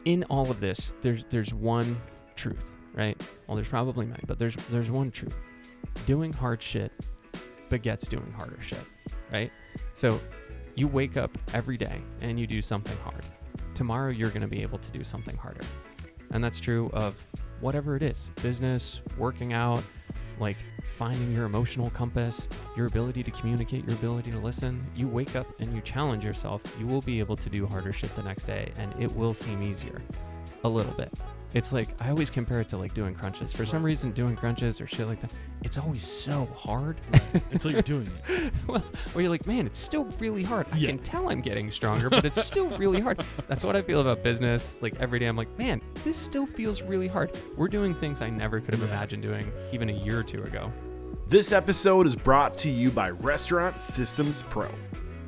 in all of this, there's one truth, right? Well, there's probably many, but there's one truth. Doing hard shit begets doing harder shit, right? So you wake up every day and you do something hard. Tomorrow you're going to be able to do something harder. And that's true of whatever it is, business, working out, like finding your emotional compass, your ability to communicate, your ability to listen. You wake up and you challenge yourself, you will be able to do harder shit the next day, and it will seem easier a little bit. It's like, I always compare it to like doing crunches. For some reason, doing crunches or shit like that, it's always so hard. Until you're doing it. Well, where you're like, man, it's still really hard. I can tell I'm getting stronger, but it's still really hard. That's what I feel about business. Like every day I'm like, man, this still feels really hard. We're doing things I never could have imagined doing even a year or two ago. This episode is brought to you by Restaurant Systems Pro.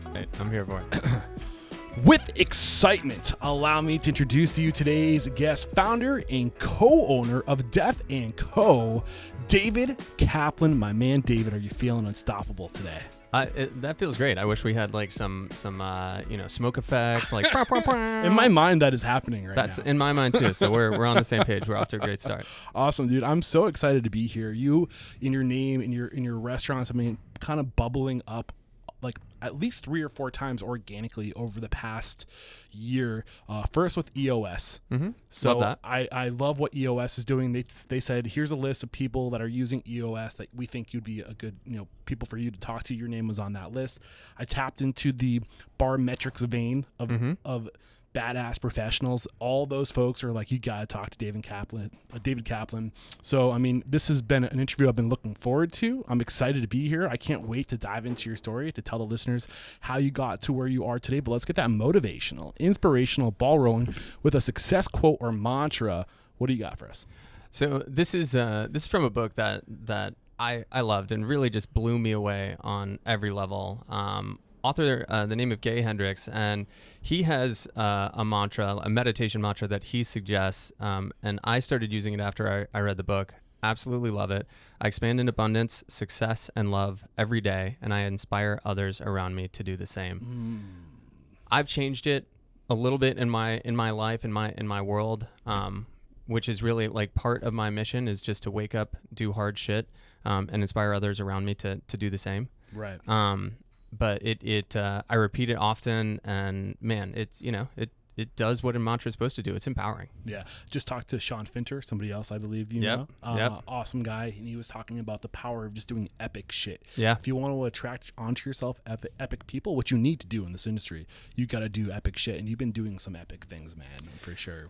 Right, I'm here for it. With excitement, allow me to introduce to you today's guest, founder and co-owner of Death & Co., David Kaplan. My man, David, are you feeling unstoppable today? That feels great. I wish we had like some smoke effects, like in my mind that is happening right now. That's in my mind too. So we're on the same page. We're off to a great start. Awesome, dude. I'm so excited to be here. You, in your name, in your restaurants, I mean, kind of bubbling up like at least 3 or 4 times organically over the past year. First with EOS. Mm-hmm. So love that. I love what EOS is doing. They said, here's a list of people that are using EOS that we think you'd be a good, people for you to talk to. Your name was on that list. I tapped into the bar metrics vein of badass professionals. All those folks are like, you gotta talk to David Kaplan. So I mean, this has been an interview I've been looking forward to. I'm excited to be here. I can't wait to dive into your story, to tell the listeners how you got to where you are today. But let's get that motivational, inspirational ball rolling with a success quote or mantra. What do you got for us? So this is from a book that I loved and really just blew me away on every level. Author, the name of Gay Hendricks, and he has a mantra, a meditation mantra that he suggests, and I started using it after I read the book. Absolutely love it. I expand in abundance, success, and love every day, and I inspire others around me to do the same. I've changed it a little bit in my life, in my world, which is really like part of my mission is just to wake up, do hard shit, and inspire others around me to do the same. Right. But I repeat it often, and man, it's, it does what a mantra is supposed to do. It's empowering. Yeah. Just talked to Sean Finter, somebody else I believe you know. Yep. Awesome guy. And he was talking about the power of just doing epic shit. Yeah. If you want to attract onto yourself epic people, what you need to do in this industry, you got to do epic shit. And you've been doing some epic things, man, for sure.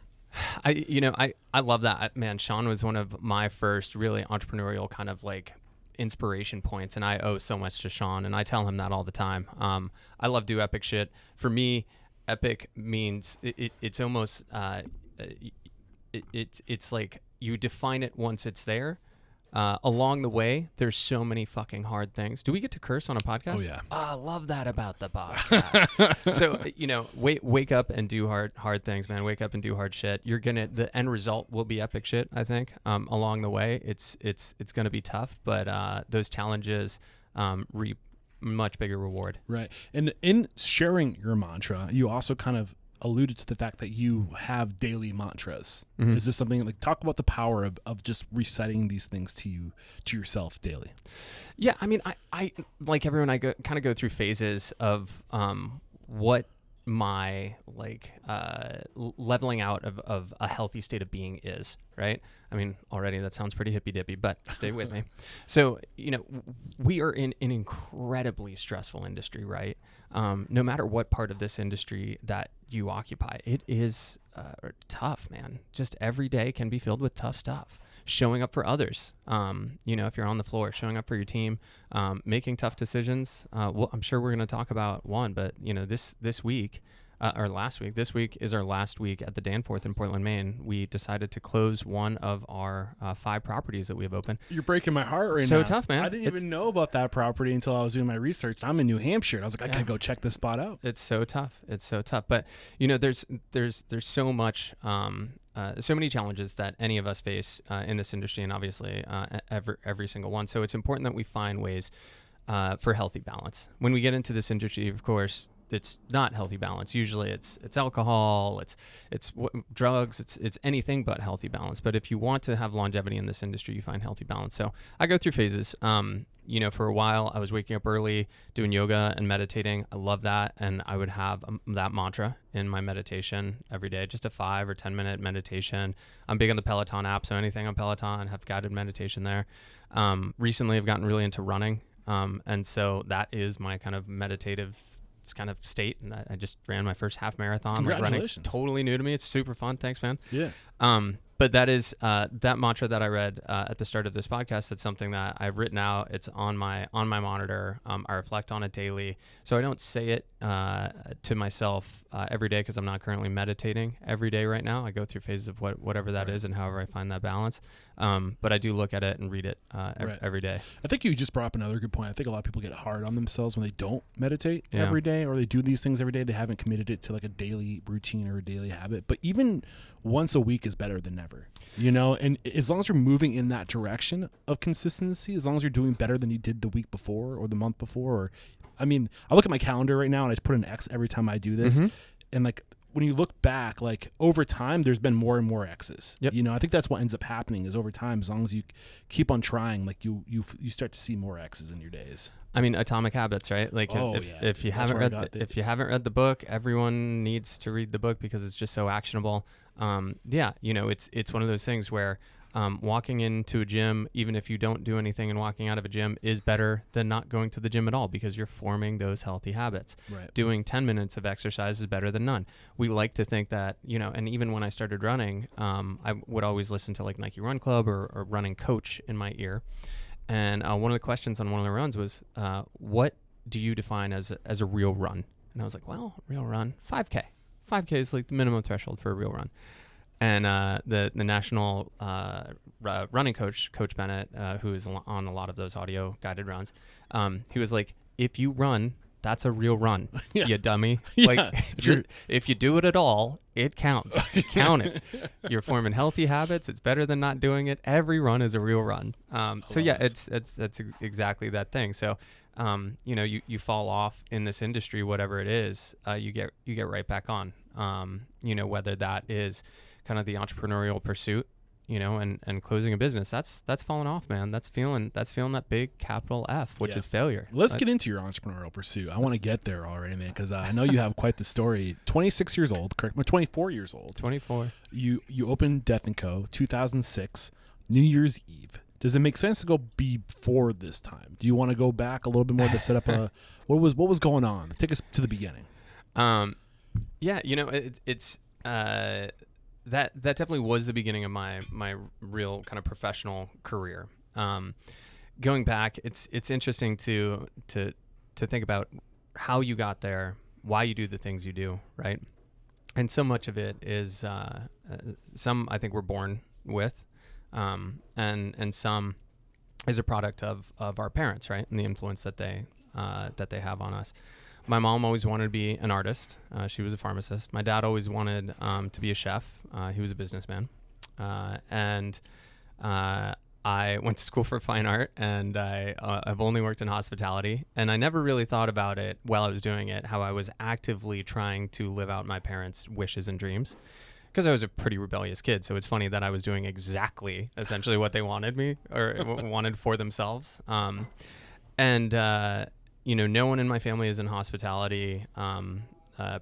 I love that. Man, Sean was one of my first really entrepreneurial kind of like inspiration points, and I owe so much to Sean, and I tell him that all the time. I love do epic shit. For me, epic means it's almost it's like you define it once it's there. Along the way, there's so many fucking hard things. Do we get to curse on a podcast? Oh yeah. I love that about the podcast. So wake up and do hard things, man. Wake up and do hard shit. The end result will be epic shit. I think along the way, it's gonna be tough, but those challenges reap much bigger reward. Right. And in sharing your mantra, you also kind of alluded to the fact that you have daily mantras. Is this something like, talk about the power of just reciting these things to yourself daily? Yeah, I mean, I like everyone, I kind of go through phases of what my like leveling out of a healthy state of being is, right? I mean, already that sounds pretty hippy dippy, but stay with me. So, we are in an incredibly stressful industry, right? No matter what part of this industry that you occupy, it is tough, man. Just every day can be filled with tough stuff. Showing up for others, if you're on the floor, showing up for your team, making tough decisions. Well, I'm sure we're going to talk about one, but this week, or last week, this week is our last week at the Danforth in Portland, Maine. We decided to close one of our 5 properties that we have open. You're breaking my heart right now. So tough, man. I didn't even know about that property until I was doing my research. I'm in New Hampshire. I was like, I gotta go check this spot out. It's so tough. But there's so much. So many challenges that any of us face in this industry, and obviously every single one. So it's important that we find ways for healthy balance. When we get into this industry, of course, it's not healthy balance. Usually it's alcohol, it's drugs, it's anything but healthy balance. But if you want to have longevity in this industry, you find healthy balance. So I go through phases. For a while I was waking up early, doing yoga and meditating. I love that. And I would have that mantra in my meditation every day, just a 5 or 10 minute meditation. I'm big on the Peloton app. So anything on Peloton, have guided meditation there. Recently I've gotten really into running. And so that is my kind of meditative kind of state. And I just ran my first half marathon. Congratulations. Running's totally new to me. It's super fun. Thanks, man. Yeah. But that is that mantra that I read at the start of this podcast. It's something that I've written out. It's on my monitor. I reflect on it daily. So I don't say it to myself every day because I'm not currently meditating every day right now. I go through phases of whatever that is and however I find that balance. But I do look at it and read it every day. I think you just brought up another good point. I think a lot of people get hard on themselves when they don't meditate every day, or they do these things every day. They haven't committed it to like a daily routine or a daily habit. But even once a week is better than never, and as long as you're moving in that direction of consistency, as long as you're doing better than you did the week before or the month before, I look at my calendar right now and I just put an X every time I do this. And like, when you look back, like over time, there's been more and more X's. Yep. I think that's what ends up happening is over time, as long as you keep on trying, like you start to see more X's in your days. Atomic Habits, right? Like if you haven't read the book, everyone needs to read the book because it's just so actionable. It's one of those things where walking into a gym, even if you don't do anything and walking out of a gym, is better than not going to the gym at all because you're forming those healthy habits. Right. Doing 10 minutes of exercise is better than none. We like to think that, and even when I started running, I would always listen to like Nike Run Club or Running Coach in my ear. And one of the questions on one of the runs was, what do you define as a real run? And I was like, well, real run, 5K. 5K is like the minimum threshold for a real run. And the national running coach, Coach Bennett, who is on a lot of those audio guided runs, he was like, if you run, that's a real run, you dummy. Yeah, if you do it at all, it counts. Count it. You're forming healthy habits. It's better than not doing it. Every run is a real run. That's exactly that thing. So, you fall off in this industry, whatever it is, you get right back on. Whether that is kind of the entrepreneurial pursuit, and closing a business, that's falling off, man. That's feeling that big capital F, which is failure. Let's get into your entrepreneurial pursuit. I want to get there already, man, because I know you have quite the story. 26 years old, correct? 24 years old. 24. You opened Death & Co. 2006, New Year's Eve. Does it make sense to go before this time? Do you want to go back a little bit more to set up what was going on? Take us to the beginning. That definitely was the beginning of my real kind of professional career. Going back, it's interesting to think about how you got there, why you do the things you do, right? And so much of it is some I think we're born with, and some is a product of our parents, right, and the influence that they have on us. My mom always wanted to be an artist. She was a pharmacist. My dad always wanted to be a chef. He was a businessman. And I went to school for fine art, and I've only worked in hospitality. And I never really thought about it while I was doing it, how I was actively trying to live out my parents' wishes and dreams. Because I was a pretty rebellious kid. So it's funny that I was doing exactly, essentially what they wanted me or wanted for themselves. No one in my family is in hospitality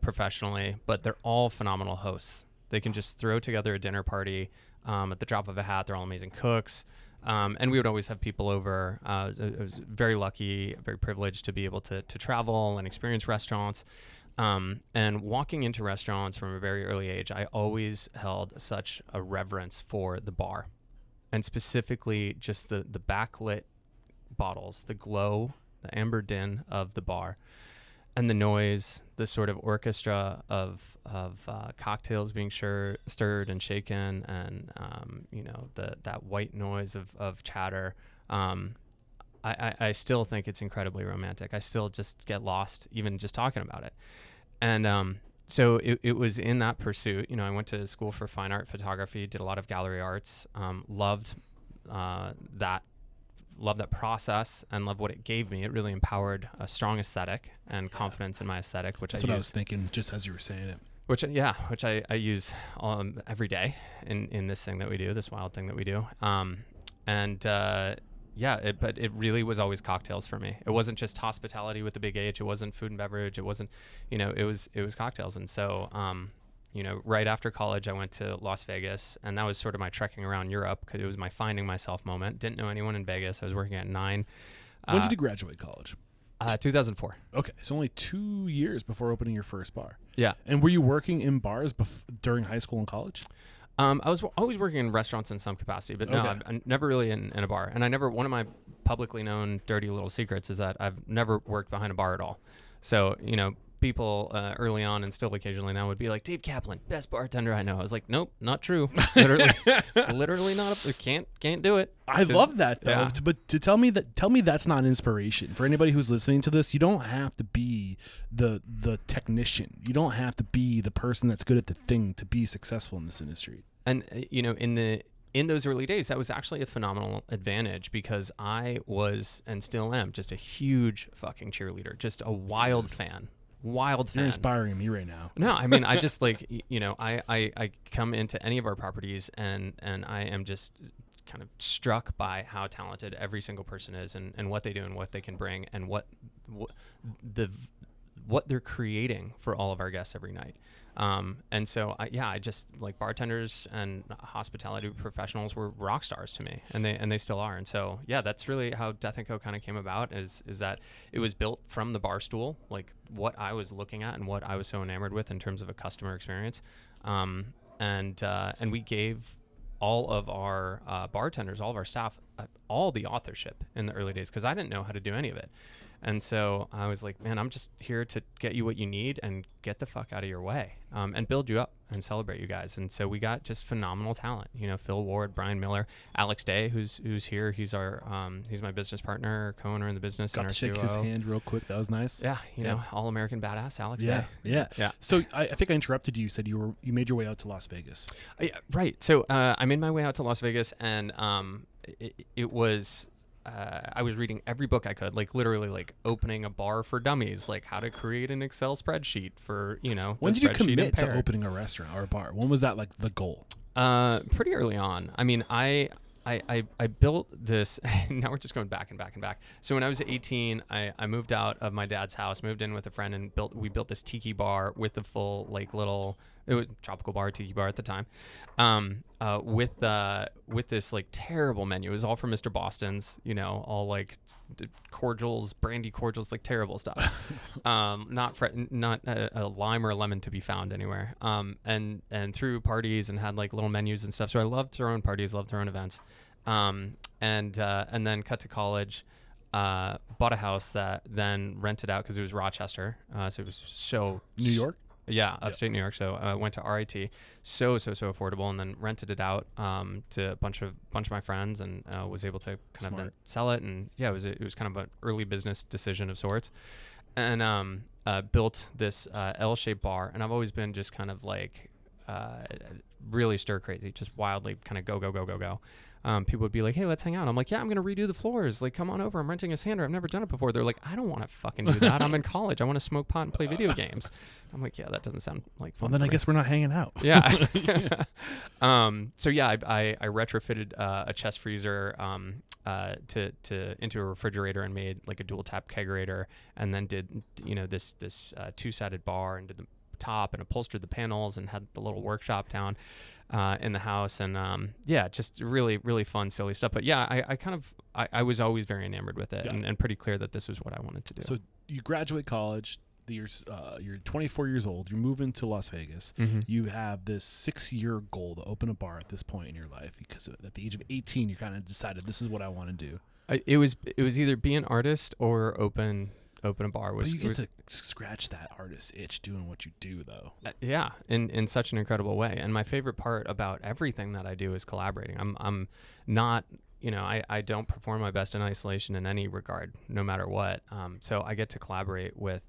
professionally, but they're all phenomenal hosts. They can just throw together a dinner party at the drop of a hat. They're all amazing cooks. And we would always have people over. I was very lucky, very privileged to be able to travel and experience restaurants. And walking into restaurants from a very early age, I always held such a reverence for the bar. And specifically just the backlit bottles, the glow, the amber din of the bar, and the noise, the sort of orchestra of cocktails being stirred and shaken, and that white noise of chatter. I still think it's incredibly romantic. I still just get lost even just talking about it. And so it was in that pursuit. I went to school for fine art photography, did a lot of gallery arts, loved that love that process and love what it gave me. It really empowered a strong aesthetic and confidence in my aesthetic, which That's what I was thinking just as you were saying it. Which I use every day in this thing that we do, this wild thing that we do. But it really was always cocktails for me. It wasn't just hospitality with the big H. It wasn't food and beverage. It wasn't, it was cocktails. And so, right after college, I went to Las Vegas, and that was sort of my trekking around Europe because it was my finding myself moment. Didn't know anyone in Vegas. I was working at 9. When did you graduate college? 2004. Okay, so only 2 years before opening your first bar. Yeah. And were you working in bars during high school and college? I was always working in restaurants in some capacity, but no, Okay. I'm never really in a bar. And one of my publicly known dirty little secrets is that I've never worked behind a bar at all. So, people early on and still occasionally now would be like, Dave Kaplan, best bartender I know. I was like, nope, not true. Literally not. Can't do it. I love that though. Yeah. But tell me that's not inspiration for anybody who's listening to this. You don't have to be the technician. You don't have to be the person that's good at the thing to be successful in this industry. And in those early days, that was actually a phenomenal advantage because I was and still am just a huge fucking cheerleader, just a wild fan. Wild fan. You're inspiring me right now. No, I mean, I just I come into any of our properties and I am just kind of struck by how talented every single person is and what they do and what they can bring and what they're creating for all of our guests every night. And so I just like bartenders and hospitality professionals were rock stars to me, and they still are. And so that's really how Death & Co kind of came about is that it was built from the bar stool, like what I was looking at and what I was so enamored with in terms of a customer experience. And we gave all of our bartenders, all of our staff, all the authorship in the early days because I didn't know how to do any of it. And so I was like, man, I'm just here to get you what you need and get the fuck out of your way and build you up and celebrate you guys. And so we got just phenomenal talent, Phil Ward, Brian Miller, Alex Day, who's here. He's he's my business partner, co-owner in the business. Got and to our shake COO. his hand real quick. That was nice. Yeah. All-American badass, Alex Day. Yeah. So I think I interrupted you. You said you made your way out to Las Vegas. Yeah, right. So I made my way out to Las Vegas and it was... I was reading every book I could, like literally like opening a bar for dummies, like how to create an Excel spreadsheet for, When did you commit to opening a restaurant or a bar? When was that like the goal? Pretty early on. I mean, I built this, now we're just going back and back and back. So when I was 18, I moved out of my dad's house, moved in with a friend and we built this tiki bar with the full like little, it was tropical bar, tiki bar at the time, with this like terrible menu. It was all from Mr. Boston's, all like cordials, brandy cordials, like terrible stuff. Not a lime or a lemon to be found anywhere. And threw parties and had like little menus and stuff. So I loved throwing parties, loved throwing events. And then cut to college. Bought a house that then rented out because it was Rochester. So it was so New York. Yeah, upstate New York. So I went to RIT, so affordable, and then rented it out to a bunch of my friends, and was able to kind of then sell it. And it was kind of an early business decision of sorts, and built this L-shaped bar. And I've always been just kind of like really stir crazy, just wildly kind of go. People would be like, hey, let's hang out. I'm like, yeah, I'm going to redo the floors. Like, come on over. I'm renting a sander. I've never done it before. They're like, I don't want to fucking do that. I'm in college. I want to smoke pot and play video games. I'm like, yeah, that doesn't sound like fun. Well, then I guess we're not hanging out. Yeah. So yeah, I retrofitted a chest freezer into a refrigerator and made like a dual tap kegerator, and then did this two-sided bar and did the top and upholstered the panels and had the little workshop down in the house, and just really fun, silly stuff. But yeah, I was always very enamored with it, and pretty clear that this was what I wanted to do. So you graduate college. You're 24 years old. You're moving to Las Vegas. Mm-hmm. You have this 6-year goal to open a bar at this point in your life, because at the age of 18, you kind of decided this is what I want to do. It was either be an artist or open a bar. But you get to scratch that artist itch doing what you do, though. Yeah, in such an incredible way. And my favorite part about everything that I do is collaborating. I'm not, I don't perform my best in isolation in any regard, no matter what. So I get to collaborate with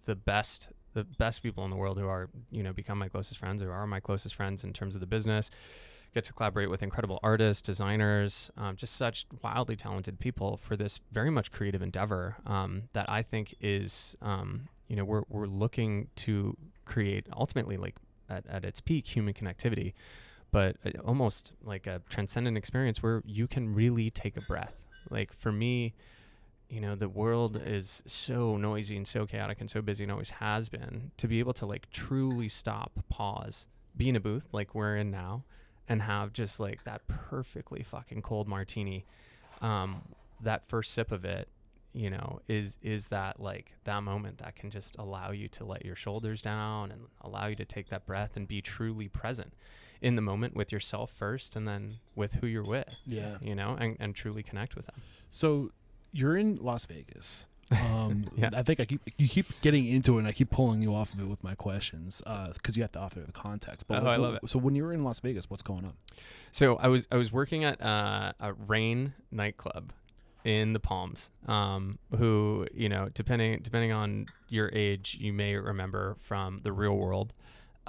the best people in the world who are, become my closest friends, who are my closest friends in terms of the business, get to collaborate with incredible artists, designers, just such wildly talented people for this very much creative endeavor that I think is, we're looking to create ultimately, like at its peak, human connectivity, but almost like a transcendent experience where you can really take a breath. Like for me, the world is so noisy and so chaotic and so busy and always has been. To be able to like truly stop, pause, be in a booth like we're in now, and have just like that perfectly fucking cold martini, that first sip of it, is that like that moment that can just allow you to let your shoulders down and allow you to take that breath and be truly present in the moment with yourself first, and then with who you're with. Yeah. And truly connect with them. So you're in Las Vegas. Yeah. I think you keep getting into it, and I keep pulling you off of it with my questions because you have to offer the context. But I love it. So when you were in Las Vegas, what's going on? So I was working at a Rain nightclub in the Palms, who, depending on your age, you may remember from The Real World.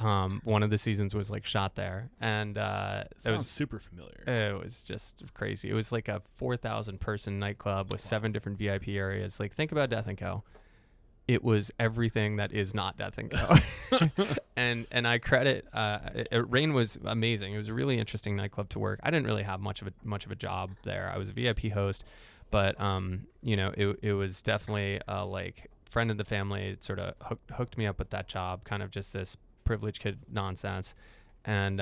One of the seasons was like shot there, and it was super familiar. It was just crazy. It was like a 4,000 person nightclub with 7 different VIP areas. Like, think about Death & Co. It was everything that is not Death & Co. and I credit Rain was amazing. It was a really interesting nightclub to work. I didn't really have much of a job there. I was a VIP host, but it was definitely like friend of the family. It sort of hooked me up with that job. Kind of just this privileged kid nonsense, and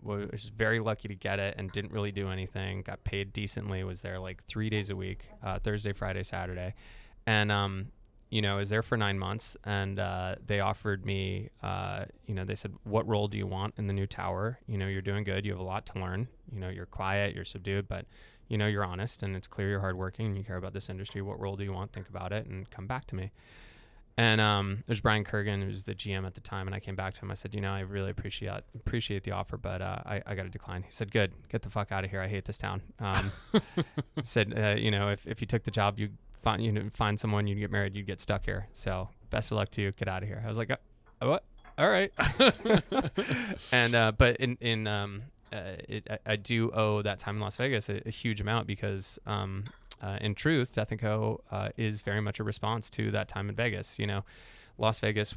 was very lucky to get it, and didn't really do anything. Got paid decently. Was there like 3 days a week, Thursday, Friday, Saturday, and I was there for 9 months, and they offered me, they said, what role do you want in the new tower? You're doing good. You have a lot to learn. You're quiet, you're subdued, but you're honest, and it's clear you're hardworking and you care about this industry. What role do you want? Think about it and come back to me. And there's Brian Kurgan, who was the GM at the time, and I came back to him. I said, I really appreciate the offer, but I got to decline. He said, good, get the fuck out of here. I hate this town. Said, if you took the job, you find someone, you'd get married, you'd get stuck here. So best of luck to you. Get out of here. I was like, what? All right. And but I do owe that time in Las Vegas a huge amount, because in truth, Death & Co. Is very much a response to that time in Vegas. Las Vegas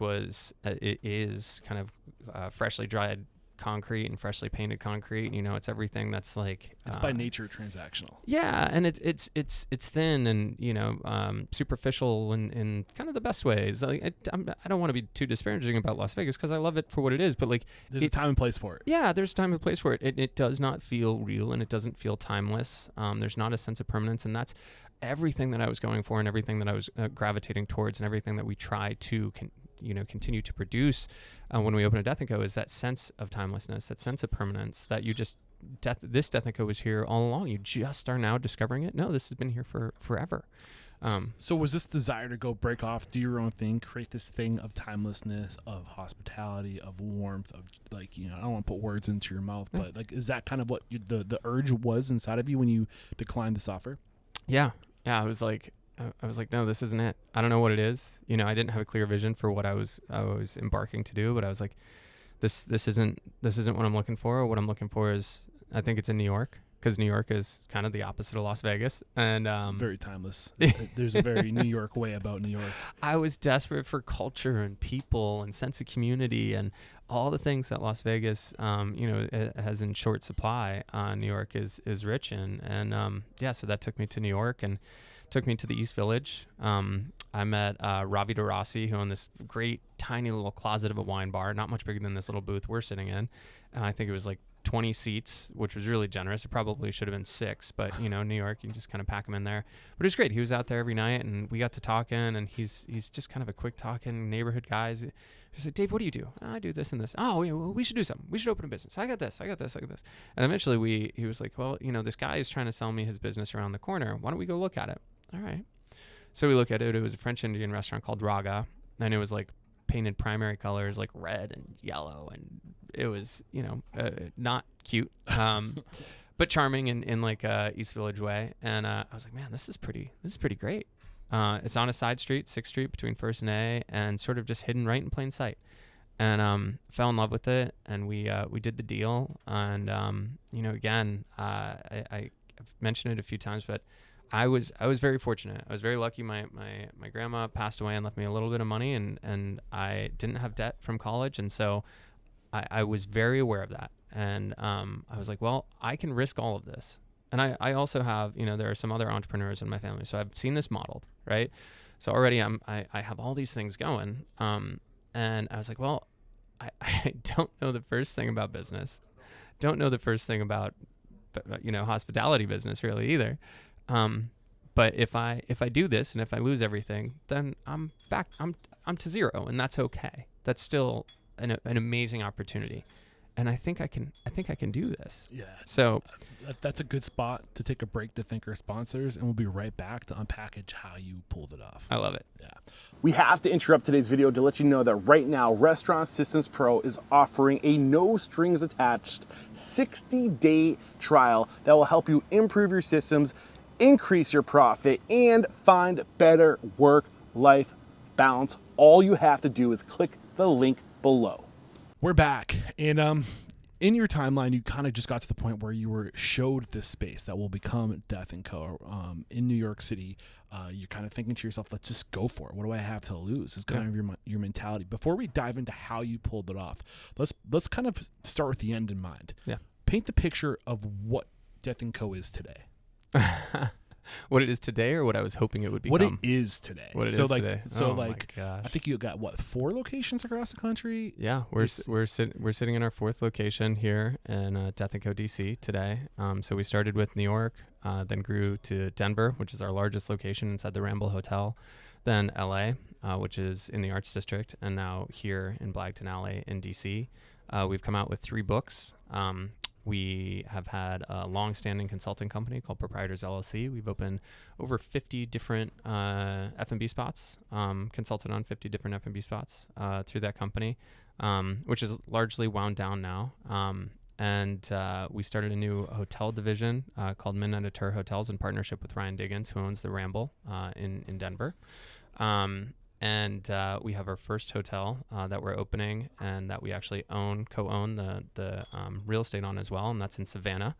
is kind of freshly dried concrete and freshly painted concrete. It's everything that's like it's by nature transactional. Yeah, and it's thin and superficial in kind of the best ways. Like I don't want to be too disparaging about Las Vegas, because I love it for what it is, but like there's a time and place for it. Yeah, there's a time and place for it. It does not feel real, and it doesn't feel timeless. There's not a sense of permanence, and that's everything that I was going for, and everything that I was gravitating towards, and everything that we try to continue to produce when we open a Death & Co. is that sense of timelessness, that sense of permanence, that this Death & Co. was here all along. You just are now discovering it. No, this has been here for forever. So was this desire to go break off, do your own thing, create this thing of timelessness, of hospitality, of warmth, of like, I don't want to put words into your mouth, but like, is that kind of what the urge was inside of you when you declined this offer? Yeah. I was like, no, this isn't it. I don't know what it is. I didn't have a clear vision for what I was embarking to do, but I was like, this isn't what I'm looking for. What I'm looking for is, I think it's in New York, because New York is kind of the opposite of Las Vegas, and very timeless. There's a very New York way about New York. I was desperate for culture and people and sense of community and all the things that Las Vegas, has in short supply. New York is rich in, and so that took me to New York and took me to the East Village. I met Ravi DeRossi, who owned this great tiny little closet of a wine bar, not much bigger than this little booth we're sitting in. And I think it was like 20 seats, which was really generous. It probably should have been 6, but New York, you can just kind of pack them in there. But it was great. He was out there every night, and we got to talking, and he's just kind of a quick talking neighborhood guy. He said, Dave, what do you do? I do this and this. Oh, yeah, well, we should do something. We should open a business. I got this. And eventually he was like, well, this guy is trying to sell me his business around the corner. Why don't we go look at it? All right. So we look at it. It was a French Indian restaurant called Raga, and it was like painted primary colors like red and yellow, and it was not cute, but charming in like a East Village way. And I was like, man, this is pretty great. It's on a side street, 6th Street between 1st and A, and sort of just hidden right in plain sight. and fell in love with it, and we did the deal. And again, I've mentioned it a few times, but I was very fortunate. I was very lucky. My grandma passed away and left me a little bit of money, and I didn't have debt from college, and so I was very aware of that. And I was like, well, I can risk all of this. And I also have, there are some other entrepreneurs in my family, so I've seen this modeled, right? So already I have all these things going. And I was like, well, I don't know the first thing about business. Don't know the first thing about, hospitality business really either. But if I do this and if I lose everything, then I'm back. I'm to zero, and that's okay. That's still an amazing opportunity. And I think I can do this. Yeah. So that's a good spot to take a break to thank our sponsors, and we'll be right back to unpackage how you pulled it off. I love it. Yeah. We have to interrupt today's video to let you know that right now, Restaurant Systems Pro is offering a no strings attached 60-day trial that will help you improve your systems, increase your profit, and find better work-life balance. All you have to do is click the link below. We're back, and in your timeline, you kind of just got to the point where you were showed this space that will become Death & Co. In New York City. You're kind of thinking to yourself, let's just go for it. What do I have to lose? Is kind of your mentality. Before we dive into how you pulled it off, let's kind of start with the end in mind. Yeah. Paint the picture of what Death & Co. is today. What it is today, or what I was hoping it would become? What it is today. What it so is like, today. So oh like, my gosh. I think you got 4 locations across the country. Yeah, we're sitting in our 4th location here in Death & Co. DC today. So we started with New York, then grew to Denver, which is our largest location inside the Ramble Hotel, then LA, which is in the Arts District, and now here in Blagton Alley in DC. We've come out with 3 books. We have had a long-standing consulting company called Proprietors LLC. We've opened over 50 different F&B spots, consulted on 50 different F&B spots through that company, which is largely wound down now. And we started a new hotel division called Midnight Tour Hotels in partnership with Ryan Diggins, who owns the Ramble in Denver. And we have our first hotel that we're opening, and that we actually co-own the real estate on as well, and that's in Savannah,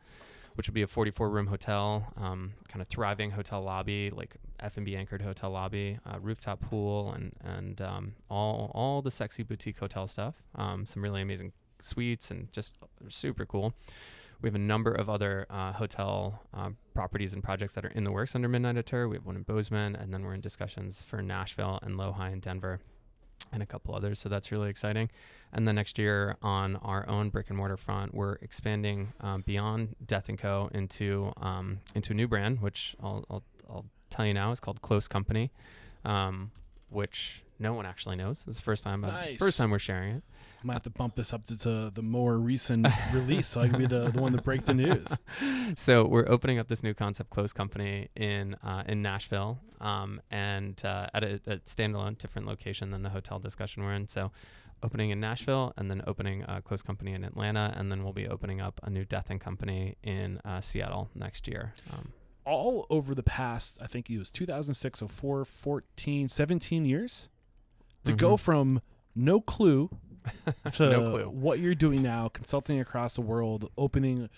which will be a 44-room hotel, kind of thriving hotel lobby, like F&B anchored hotel lobby, rooftop pool, and all the sexy boutique hotel stuff. Some really amazing suites and just super cool. We have a number of other hotel properties and projects that are in the works under Midnight Tour. We have one in Bozeman, and then we're in discussions for Nashville and Lohi in Denver, and a couple others. So that's really exciting. And then next year on our own brick and mortar front, we're expanding beyond Death & Co. into a new brand, which I'll tell you now is called Close Company, which no one actually knows. It's the first time we're sharing it. I might have to bump this up to the more recent release, so I can be the one to break the news. So we're opening up this new concept, Close Company, in Nashville, and at a standalone, different location than the hotel discussion we're in. So opening in Nashville, and then opening a Close Company in Atlanta, and then we'll be opening up a new Death & Company in Seattle next year. All over the past, I think it was 2006, so 14, 17 years, to go from no clue to what you're doing now, consulting across the world, opening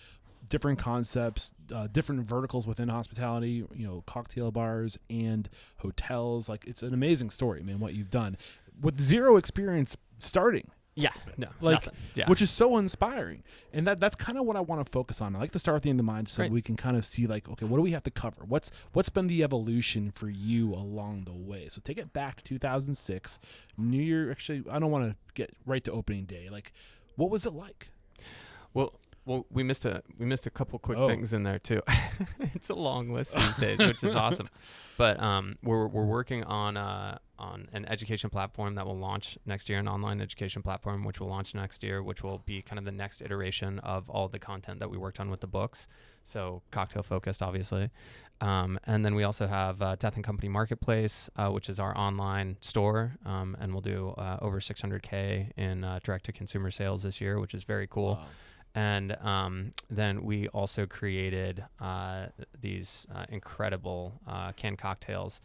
different concepts, different verticals within hospitality, cocktail bars and hotels. Like, it's an amazing story, man, what you've done with zero experience starting. Yeah, no, like, nothing. Yeah. Which is so inspiring, and that's kind of what I want to focus on. I like to start with the end in mind, so Right. we can kind of see, like, okay, what do we have to cover? What's been the evolution for you along the way? So take it back to 2006, New Year. Actually, I don't want to get right to opening day. Like, what was it like? Well, we missed a couple quick things in there too. It's a long list these days, which is awesome. But we're working on an education platform that will launch next year, an online education platform which will launch next year, which will be kind of the next iteration of all the content that we worked on with the books. So cocktail focused, obviously. And then we also have Death & Company Marketplace, which is our online store, and we'll do over $600K in direct to consumer sales this year, which is very cool. Wow. And then we also created these incredible canned cocktails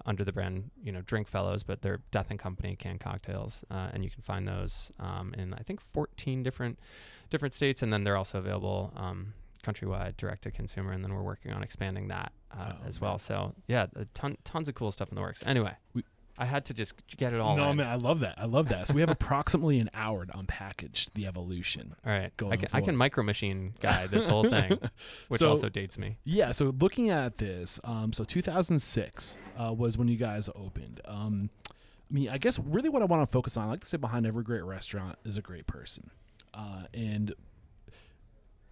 under the brand, Drink Fellows, but they're Death and Company canned cocktails, and you can find those in I think 14 different states, and then they're also available countrywide, direct to consumer, and then we're working on expanding that as well. So yeah, tons of cool stuff in the works. Anyway, I had to just get it all. No, in. man, I love that. So we have approximately an hour to unpackage the evolution. All right, I can micro machine guide this whole thing, which also dates me. Yeah, so looking at this, so 2006 was when you guys opened. I mean, I guess really what I want to focus on, I like to say behind every great restaurant is a great person. And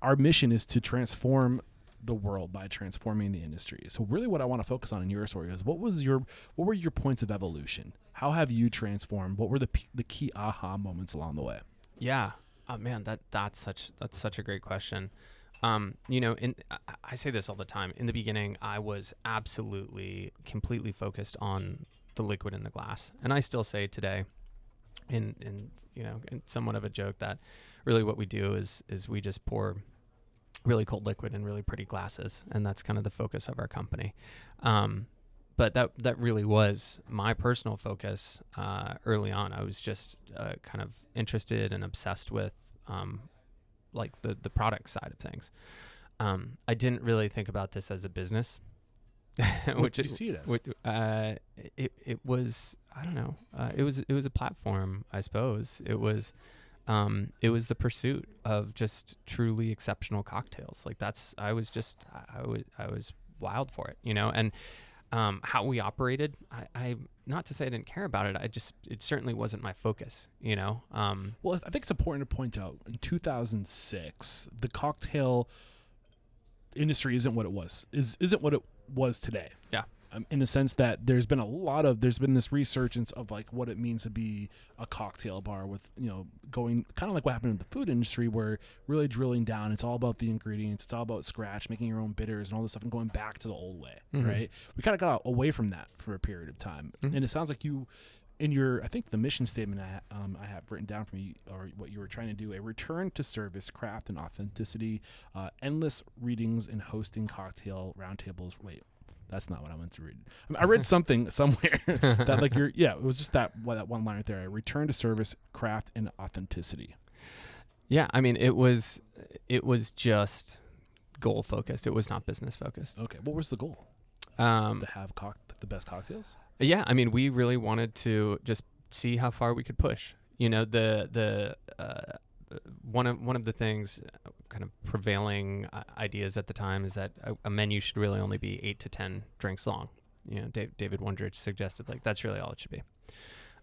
our mission is to transform the world by transforming the industry. So really what I want to focus on in your story is what were your points of evolution? How have you transformed? What were the key aha moments along the way? Yeah. Oh man, that's such a great question. I say this all the time. In the beginning, I was absolutely completely focused on the liquid in the glass. And I still say today in somewhat of a joke that really what we do is we just pour really cold liquid in really pretty glasses, and that's kind of the focus of our company. But that really was my personal focus early on. I was just kind of interested and obsessed with like the product side of things. I didn't really think about this as a business. What did you see it as? It was, I don't know. It was a platform, I suppose. It was the pursuit of just truly exceptional cocktails. Like I was wild for it, and how we operated, I not to say I didn't care about it. It certainly wasn't my focus, Well, I think it's important to point out in 2006, the cocktail industry isn't what it was today. Yeah. In the sense that there's been this resurgence of like what it means to be a cocktail bar with, going kind of like what happened in the food industry, where really drilling down, it's all about the ingredients, it's all about scratch, making your own bitters and all this stuff, and going back to the old way, right? We kind of got away from that for a period of time. And it sounds like you, I think the mission statement I have written down from you, or what you were trying to do, a return to service, craft, and authenticity, endless readings and hosting cocktail roundtables. Wait, that's not what I meant to read. I read something somewhere that like it was just that one line right there. A return to service, craft, and authenticity. Yeah, I mean, it was just goal focused. It was not business focused. Okay, what was the goal? To have the best cocktails. Yeah, I mean, we really wanted to just see how far we could push. One of the things, kind of prevailing ideas at the time, is that a menu should really only be 8 to 10 drinks long. David Wondrich suggested like that's really all it should be.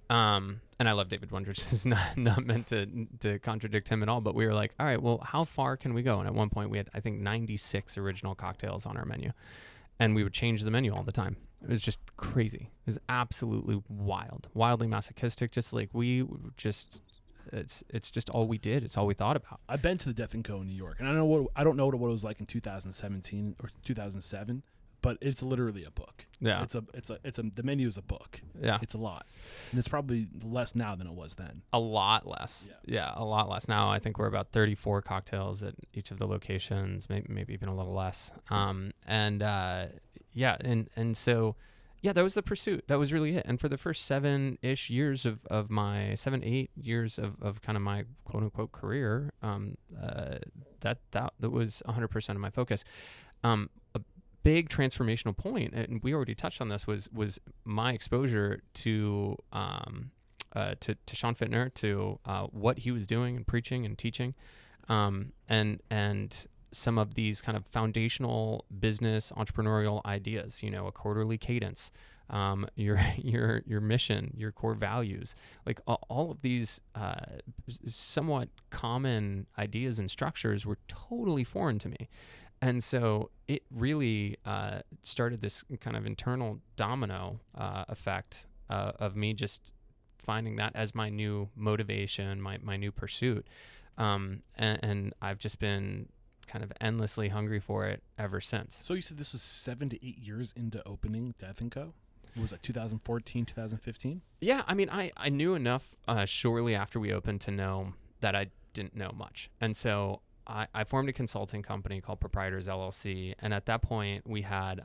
And I love David Wondrich. It's not meant to contradict him at all, but we were like, all right, well, how far can we go? And at one point we had, I think, 96 original cocktails on our menu, and we would change the menu all the time. It was just crazy. It was absolutely wildly masochistic. Just like it's just all we did. It's all we thought about. I've been to the Death & Co. in New York, and I don't know what it was like in 2017 or 2007, but it's literally a book. Yeah. The menu is a book. Yeah. It's a lot. And it's probably less now than it was then. A lot less. Yeah, a lot less. Now I think we're about 34 cocktails at each of the locations, maybe even a little less. So yeah, that was the pursuit. That was really it. And for the first 7-ish years of my 7-8 years of kind of my quote unquote career, that was 100% of my focus. A big transformational point, and we already touched on this, was my exposure to Sean Fittner, to what he was doing and preaching and teaching, and some of these kind of foundational business entrepreneurial ideas, a quarterly cadence, your mission, your core values, like all of these somewhat common ideas and structures were totally foreign to me. And so it really started this kind of internal domino effect of me just finding that as my new motivation, my new pursuit. And I've just been kind of endlessly hungry for it ever since. So you said this was 7 to 8 years into opening Death & Co.? Was it 2014, 2015? Yeah, I mean, I knew enough shortly after we opened to know that I didn't know much. And so I formed a consulting company called Proprietors LLC. And at that point, we had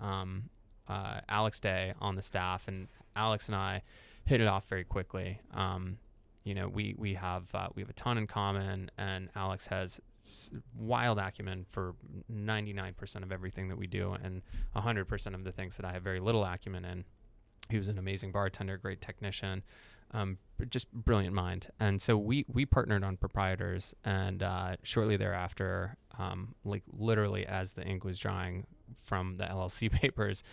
Alex Day on the staff, and Alex and I hit it off very quickly. We have a ton in common, and Alex has wild acumen for 99% of everything that we do, and 100% of the things that I have very little acumen in. He was an amazing bartender, great technician, just brilliant mind. And so we partnered on Proprietors, and shortly thereafter, like literally as the ink was drying from the LLC papers,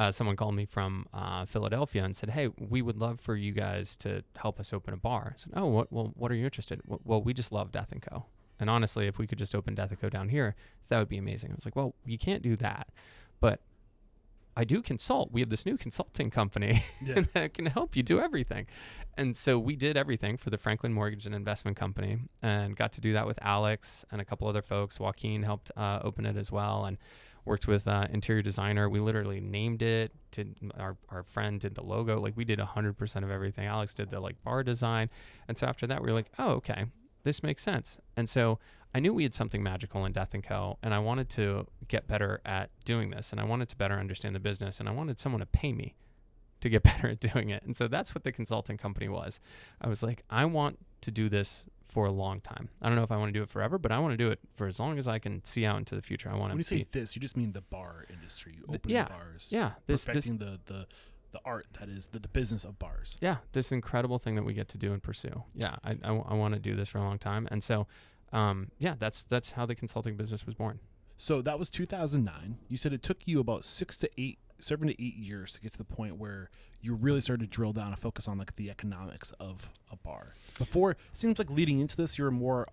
someone called me from Philadelphia and said, "Hey, we would love for you guys to help us open a bar." I said, "Oh, what are you interested in?" "Well, we just love Death & Co. And honestly, if we could just open Death & Co. down here, that would be amazing." I was like, "Well, you can't do that, but I do consult. We have this new consulting company that can help you do everything." And so we did everything for the Franklin Mortgage and Investment Company, and got to do that with Alex and a couple other folks. Joaquin helped open it as well, and worked with interior designer. We literally named it. Our friend did the logo. Like, we did 100% of everything. Alex did the like bar design. And so after that, we were like, "Oh, okay, this makes sense." And so I knew we had something magical in Death & Co., and I wanted to get better at doing this, and I wanted to better understand the business, and I wanted someone to pay me to get better at doing it. And so that's what the consulting company was. I was like, I want to do this for a long time. I don't know if I want to do it forever, but I want to do it for as long as I can see out into the future. I want to. When you say this, you just mean the bar industry. You open yeah, bars. Yeah. Perfecting the art that is the business of bars. Yeah. This incredible thing that we get to do and pursue. Yeah. I want to do this for a long time. And so, that's how the consulting business was born. So that was 2009. You said it took you about 7 to 8 years to get to the point where you really started to drill down and focus on like the economics of a bar. Before, it seems like leading into this, you were more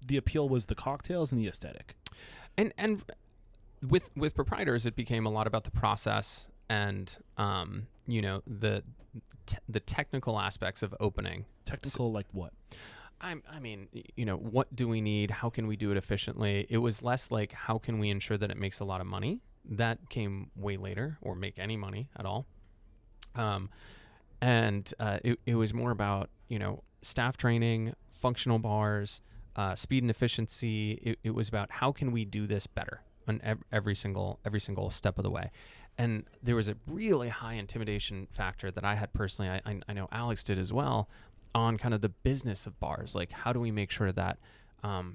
the appeal was the cocktails and the aesthetic. And with Proprietors, it became a lot about the process and the technical aspects of opening. Technical, like what? I mean, what do we need? How can we do it efficiently? It was less like, how can we ensure that it makes a lot of money? That came way later, or make any money at all. It was more about, staff training, functional bars, speed and efficiency. It was about, how can we do this better on every single step of the way. And there was a really high intimidation factor that I had personally. I know Alex did as well, on kind of the business of bars. Like, how do we make sure that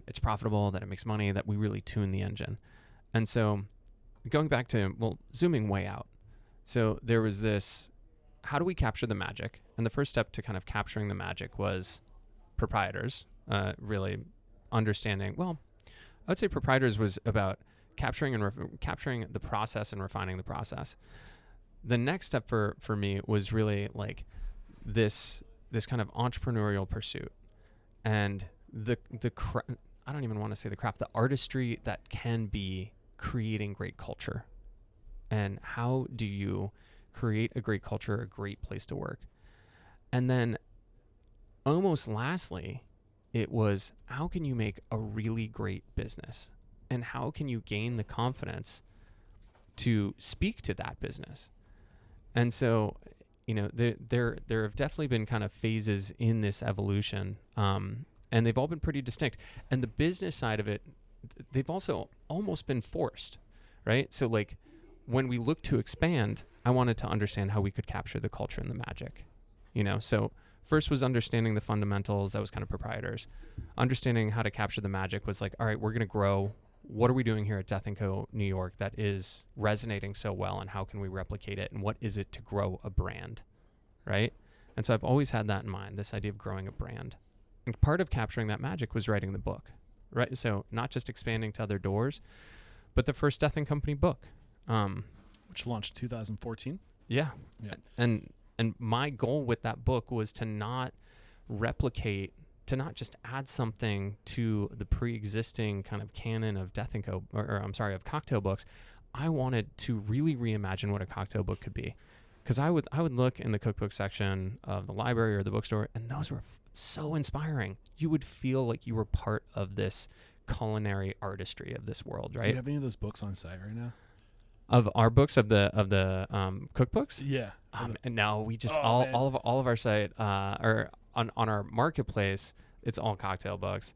it's profitable, that it makes money, that we really tune the engine? And so going back to, zooming way out. So there was this, how do we capture the magic? And the first step to kind of capturing the magic was Proprietors, really understanding, I would say Proprietors was about capturing the process and refining the process. The next step for me was really like this kind of entrepreneurial pursuit, and I don't even want to say the craft, the artistry that can be creating great culture. And how do you create a great culture, a great place to work? And then almost lastly, it was, how can you make a really great business? And how can you gain the confidence to speak to that business? And so, there have definitely been kind of phases in this evolution, and they've all been pretty distinct. And the business side of it, they've also almost been forced, right? So like, when we look to expand, I wanted to understand how we could capture the culture and the magic, So first was understanding the fundamentals. That was kind of Proprietors. Understanding how to capture the magic was like, all right, we're going to grow. What are we doing here at Death & Co. New York that is resonating so well, and how can we replicate it? And what is it to grow a brand, right? And so I've always had that in mind, this idea of growing a brand. And part of capturing that magic was writing the book, right? So not just expanding to other doors, but the first Death & Company book. Which launched 2014? Yeah. And my goal with that book was to not replicate, to not just add something to the pre-existing kind of canon of Death & Co. of cocktail books. I wanted to really reimagine what a cocktail book could be. Because I would look in the cookbook section of the library or the bookstore, and those were so inspiring. You would feel like you were part of this culinary artistry of this world, right? Do you have any of those books on site right now? Of our books, of the cookbooks? Yeah. And now we just all of our site or on our marketplace, it's all cocktail books.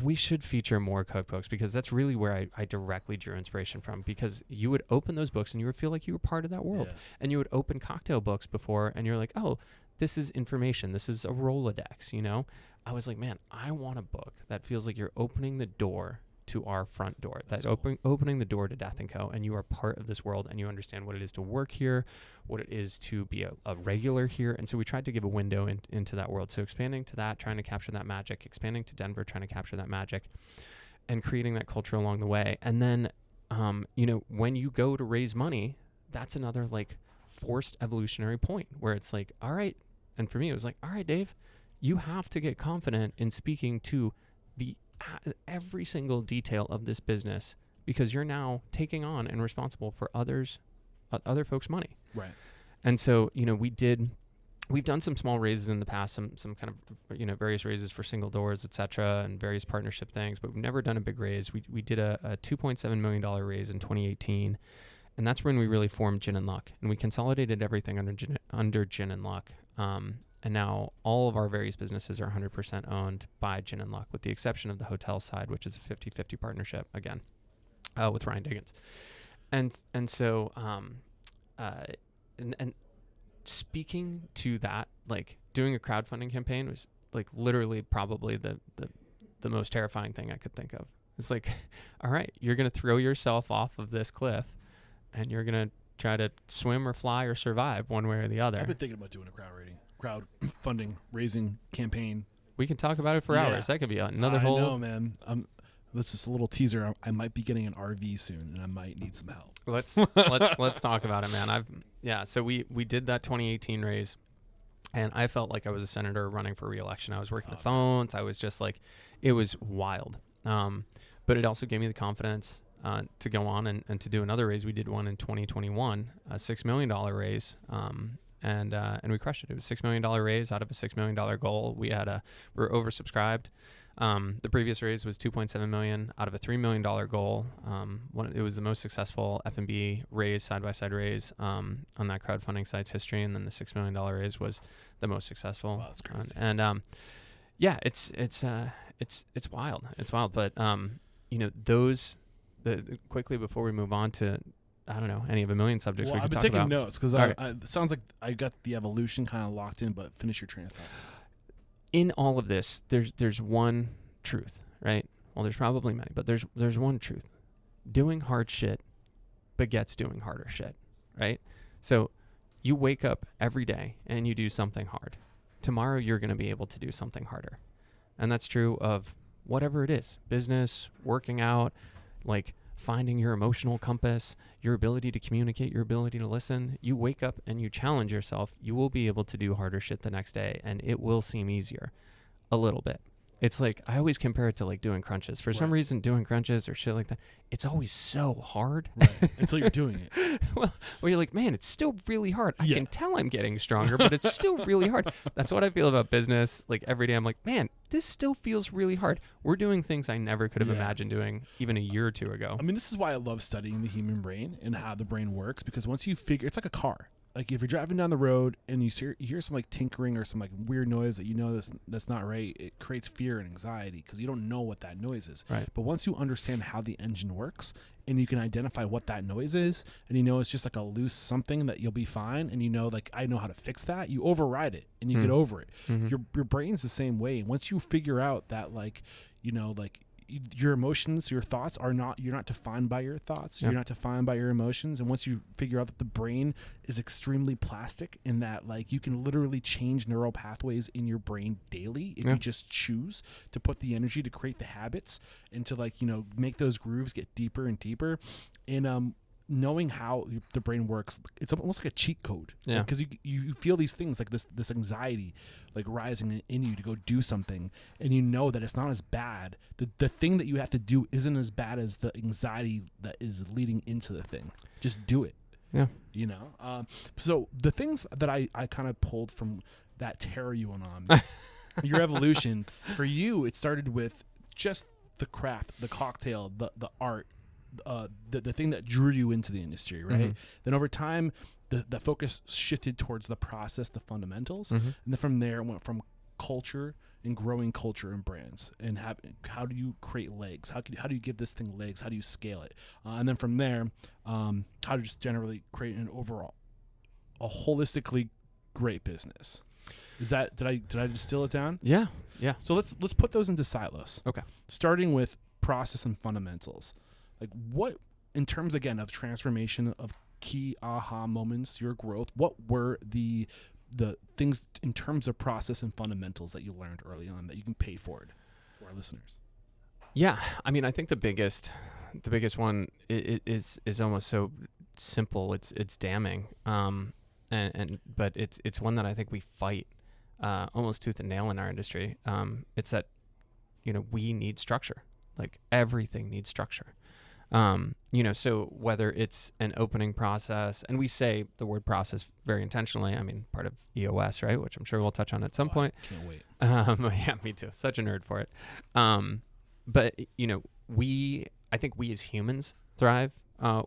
we should feature more cookbooks, because that's really where I directly drew inspiration from, because you would open those books and you would feel like you were part of that world. Yeah. And you would open cocktail books before and you're like, oh, this is information. This is a Rolodex, you know? I was like, man, I want a book that feels like you're opening the door to our front door. That's opening the door to Death & Co. And you are part of this world and you understand what it is to work here, what it is to be a regular here. And so we tried to give a window into that world. So expanding to that, trying to capture that magic, expanding to Denver, trying to capture that magic, and creating that culture along the way. And then, you know, when you go to raise money, that's another like forced evolutionary point where it's like, all right. And for me, it was like, all right, Dave, you have to get confident in speaking to every single detail of this business, because you're now taking on and responsible for other folks' money. Right. And so, you know, we've done some small raises in the past, some kind of, you know, various raises for single doors, et cetera, and various partnership things, but we've never done a big raise. We did a $2.7 million raise in 2018. And that's when we really formed Gin and Luck, and we consolidated everything under Gin and Luck. And now all of our various businesses are 100% owned by Gin and Luck, with the exception of the hotel side, which is a 50-50 partnership again, with Ryan Diggins. And so, and speaking to that, like doing a crowdfunding campaign was like literally probably the most terrifying thing I could think of. It's like, all right, you're going to throw yourself off of this cliff and you're going to try to swim or fly or survive one way or the other. I've been thinking about doing a crowdfunding raising campaign. We can talk about it for hours. That could be another whole. I know, man. That's just a little teaser. I might be getting an RV soon, and I might need some help. Let's talk about it, man. So we did that 2018 raise, and I felt like I was a senator running for re-election. I was working the phones. I was just like, it was wild. But it also gave me the confidence to go on and to do another raise. We did one in 2021, a $6 million raise. And we crushed it. It was $6 million raise out of a $6 million goal. We were oversubscribed. The previous raise was $2.7 million out of a $3 million goal. It was the most successful F&B raise, side-by-side raise on that crowdfunding site's history. And then the $6 million raise was the most successful. Wow, that's crazy. Yeah, it's wild. It's wild. But you know, quickly before we move on to, I don't know, any of a million subjects we could talk about. I've been taking notes because Right. it sounds like I got the evolution kind of locked in, but finish your train of thought. In all of this, there's one truth, right? Well, there's probably many, but there's one truth. Doing hard shit begets doing harder shit, right? So you wake up every day and you do something hard. Tomorrow you're going to be able to do something harder. And that's true of whatever it is, business, working out, like finding your emotional compass, your ability to communicate, your ability to listen. You wake up and you challenge yourself, you will be able to do harder shit the next day, and it will seem easier a little bit. It's like, I always compare it to like doing crunches. For some reason, doing crunches or shit like that, it's always so hard. Right. Until you're doing it. Well, you're like, man, it's still really hard. I can tell I'm getting stronger, but it's still really hard. That's what I feel about business. Like every day I'm like, man, this still feels really hard. We're doing things I never could have imagined doing even a year or two ago. I mean, this is why I love studying the human brain and how the brain works, because once you figure, it's like a car. Like if you're driving down the road and you hear some like tinkering or some like weird noise that you know that's not right, it creates fear and anxiety because you don't know what that noise is. Right. But once you understand how the engine works and you can identify what that noise is, and you know it's just like a loose something, that you'll be fine, and you know, like, I know how to fix that, you override it and you get over it. Mm-hmm. Your brain's the same way. Once you figure out that, like, you know, like, your emotions, your thoughts you're not defined by your thoughts. You're not defined by your emotions. And once you figure out that the brain is extremely plastic, in that, like, you can literally change neural pathways in your brain daily if you just choose to put the energy to create the habits and to, like, you know, make those grooves get deeper and deeper. And knowing how the brain works, it's almost like a cheat code. Yeah. Because you feel these things, like this anxiety, like, rising in you to go do something, and you know that it's not as bad. The thing that you have to do isn't as bad as the anxiety that is leading into the thing. Just do it. Yeah. You know? So the things that I kind of pulled from that terror you went on, your evolution, for you, it started with just the craft, the cocktail, the art, the thing that drew you into the industry, right? Mm-hmm. Then over time, the focus shifted towards the process, the fundamentals, and then from there it went from culture in growing culture and brands, and how do you create legs? How do you give this thing legs? How do you scale it? And then from there, how to just generally create a holistically great business. Is that did I distill it down? Yeah. So let's put those into silos. Okay. Starting with process and fundamentals. Like, what, in terms again of transformation, of key aha moments, your growth, what were the things in terms of process and fundamentals that you learned early on that you can pay forward for our listeners? Yeah, I mean, I think the biggest one is almost so simple. It's damning. But it's one that I think we fight almost tooth and nail in our industry. It's that, we need structure. Like, everything needs structure. So whether it's an opening process, and we say the word process very intentionally, I mean, part of EOS, right? Which I'm sure we'll touch on at some point. I can't wait. Yeah, me too. Such a nerd for it. But I think we as humans thrive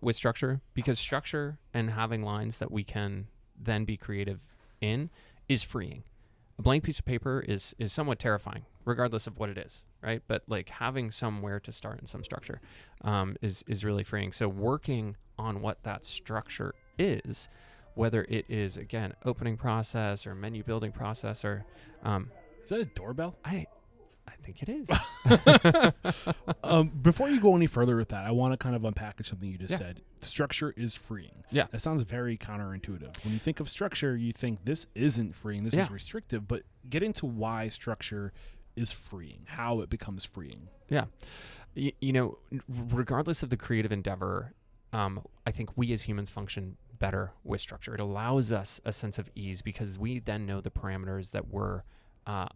with structure, because structure and having lines that we can then be creative in is freeing. A blank piece of paper is somewhat terrifying, regardless of what it is, right? But like, having somewhere to start and some structure is really freeing. So working on what that structure is, whether it is, again, opening process or menu building process, or is that a doorbell? I think it is. Before you go any further with that, I want to kind of unpackage something you just said. Structure is freeing. Yeah. That sounds very counterintuitive. When you think of structure, you think this isn't freeing, this is restrictive, but get into why structure is freeing, how it becomes freeing. Yeah. Regardless of the creative endeavor, I think we as humans function better with structure. It allows us a sense of ease, because we then know the parameters that we're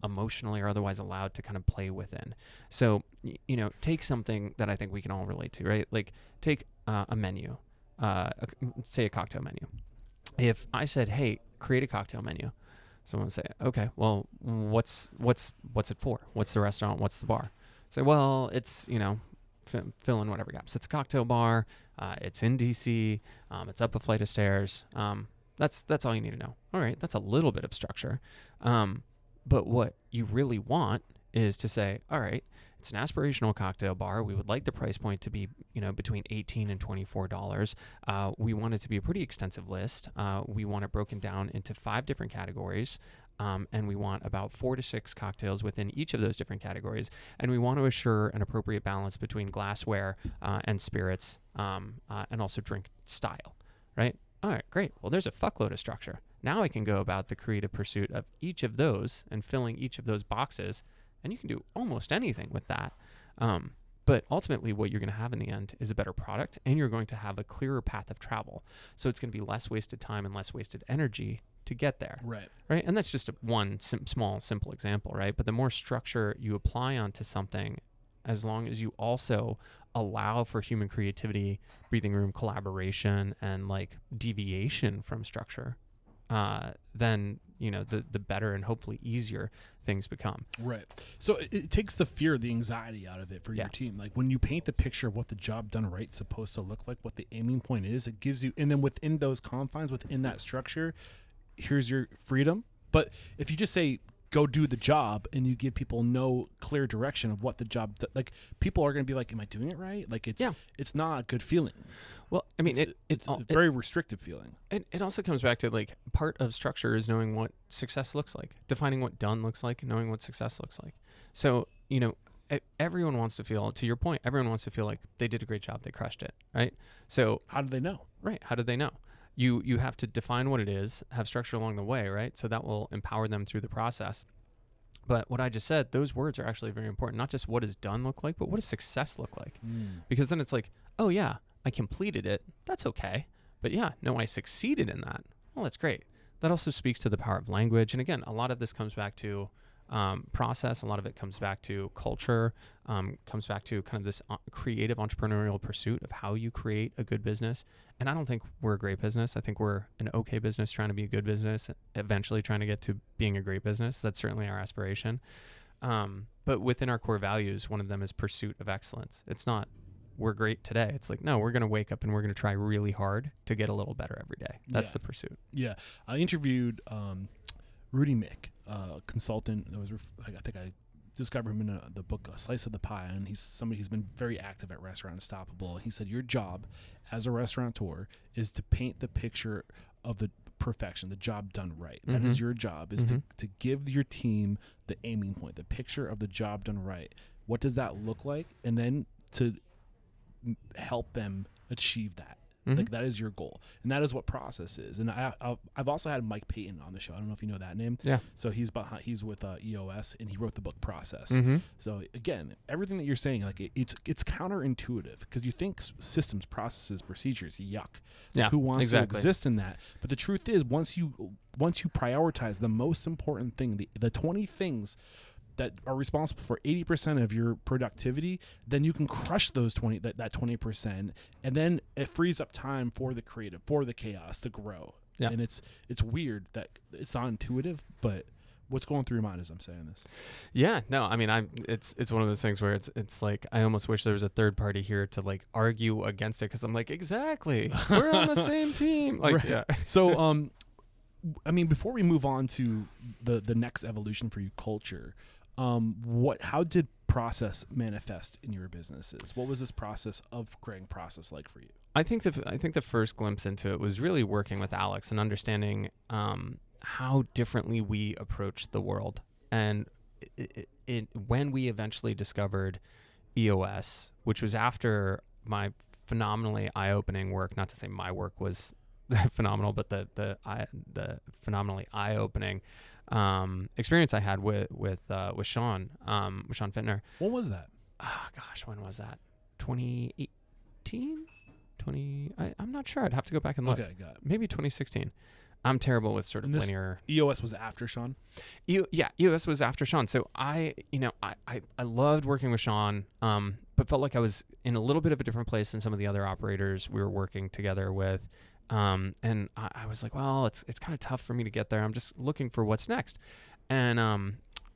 emotionally or otherwise allowed to kind of play within. So, take something that I think we can all relate to, right? Like, take a menu, say a cocktail menu. If I said, hey, create a cocktail menu, someone would say, okay, well, what's it for? What's the restaurant? What's the bar? Say, well, it's, fill in whatever gaps. It's a cocktail bar. It's in DC. It's up a flight of stairs. That's all you need to know. All right. That's a little bit of structure. But what you really want is to say, all right, it's an aspirational cocktail bar. We would like the price point to be, between $18 and $24. We want it to be a pretty extensive list. We want it broken down into 5 different categories. And we want about 4 to 6 cocktails within each of those different categories. And we want to assure an appropriate balance between glassware and spirits, and also drink style, right? All right, great. Well, there's a fuckload of structure. Now I can go about the creative pursuit of each of those and filling each of those boxes, and you can do almost anything with that. But ultimately, what you're going to have in the end is a better product, and you're going to have a clearer path of travel. So it's going to be less wasted time and less wasted energy to get there. Right. And that's just one small, simple example, right? But the more structure you apply onto something, as long as you also allow for human creativity, breathing room, collaboration, and like deviation from structure, then the better and hopefully easier things become. Right. So it takes the fear, the anxiety out of it for your team. Like, when you paint the picture of what the job done right is supposed to look like, what the aiming point is, it gives you, and then within those confines, within that structure, here's your freedom. But if you just say, go do the job, and you give people no clear direction of what the job, like, people are going to be like, am I doing it right? Like, it's not a good feeling. Well, I mean, it's a very restrictive feeling. It also comes back to, like, part of structure is knowing what success looks like, defining what done looks like, and knowing what success looks like. So, everyone wants to feel, to your point, everyone wants to feel like they did a great job, they crushed it, right? So how do they know? Right. How did they know? You have to define what it is, have structure along the way, right? So that will empower them through the process. But what I just said, those words are actually very important. Not just what does done look like, but what does success look like? Because then it's like, oh yeah, I completed it. That's okay. But yeah, no, I succeeded in that. Well, that's great. That also speaks to the power of language. And again, a lot of this comes back to process. A lot of it comes back to culture, comes back to kind of this creative entrepreneurial pursuit of how you create a good business. And I don't think we're a great business. I think we're an okay business trying to be a good business, eventually trying to get to being a great business. That's certainly our aspiration. But within our core values, one of them is pursuit of excellence. It's not, we're great today. It's like, no, we're going to wake up and we're going to try really hard to get a little better every day. That's the pursuit. Yeah. I interviewed Rudy Mick, consultant. That was I think I discovered him in the book A Slice of the Pie, and he's somebody who's been very active at Restaurant Unstoppable. He said your job as a restaurateur is to paint the picture of the perfection, the job done right. That is your job, is to give your team the aiming point, the picture of the job done right. What does that look like? And then to help them achieve that. Like that is your goal, and that is what process is. And I've also had Mike Payton on the show. I don't know if you know that name. Yeah. So he's with EOS, and he wrote the book Process. So again, everything that you're saying, like it's counterintuitive because you think systems, processes, procedures, yuck. Yeah. Who wants exactly. to exist in that? But the truth is, once you prioritize the most important thing, the 20 things that are responsible for 80% of your productivity, then you can crush those 20%, and then it frees up time for the creative, for the chaos to grow. Yeah. And it's weird that it's not intuitive, but what's going through your mind as I'm saying this? Yeah, no, I mean, it's one of those things where it's like I almost wish there was a third party here to like argue against it, because I'm like, exactly, we're on the same team. Like, right. yeah. So, I mean, before we move on to the next evolution for you, culture. How did process manifest in your businesses? What was this process of creating process like for you? I think the first glimpse into it was really working with Alex and understanding how differently we approach the world. And when we eventually discovered EOS, which was after my phenomenally eye-opening work, not to say my work was phenomenal, but the phenomenally eye-opening experience I had with Sean Fintner. What was that? Oh gosh, when was that? 2018? I'm not sure. I'd have to go back and look. Okay, got it. Maybe 2016. I'm terrible with sort of linear. EOS was after Sean? EOS was after Sean. So I loved working with Sean, but felt like I was in a little bit of a different place than some of the other operators we were working together with. And I was like, well, it's kind of tough for me to get there. I'm just looking for what's next. And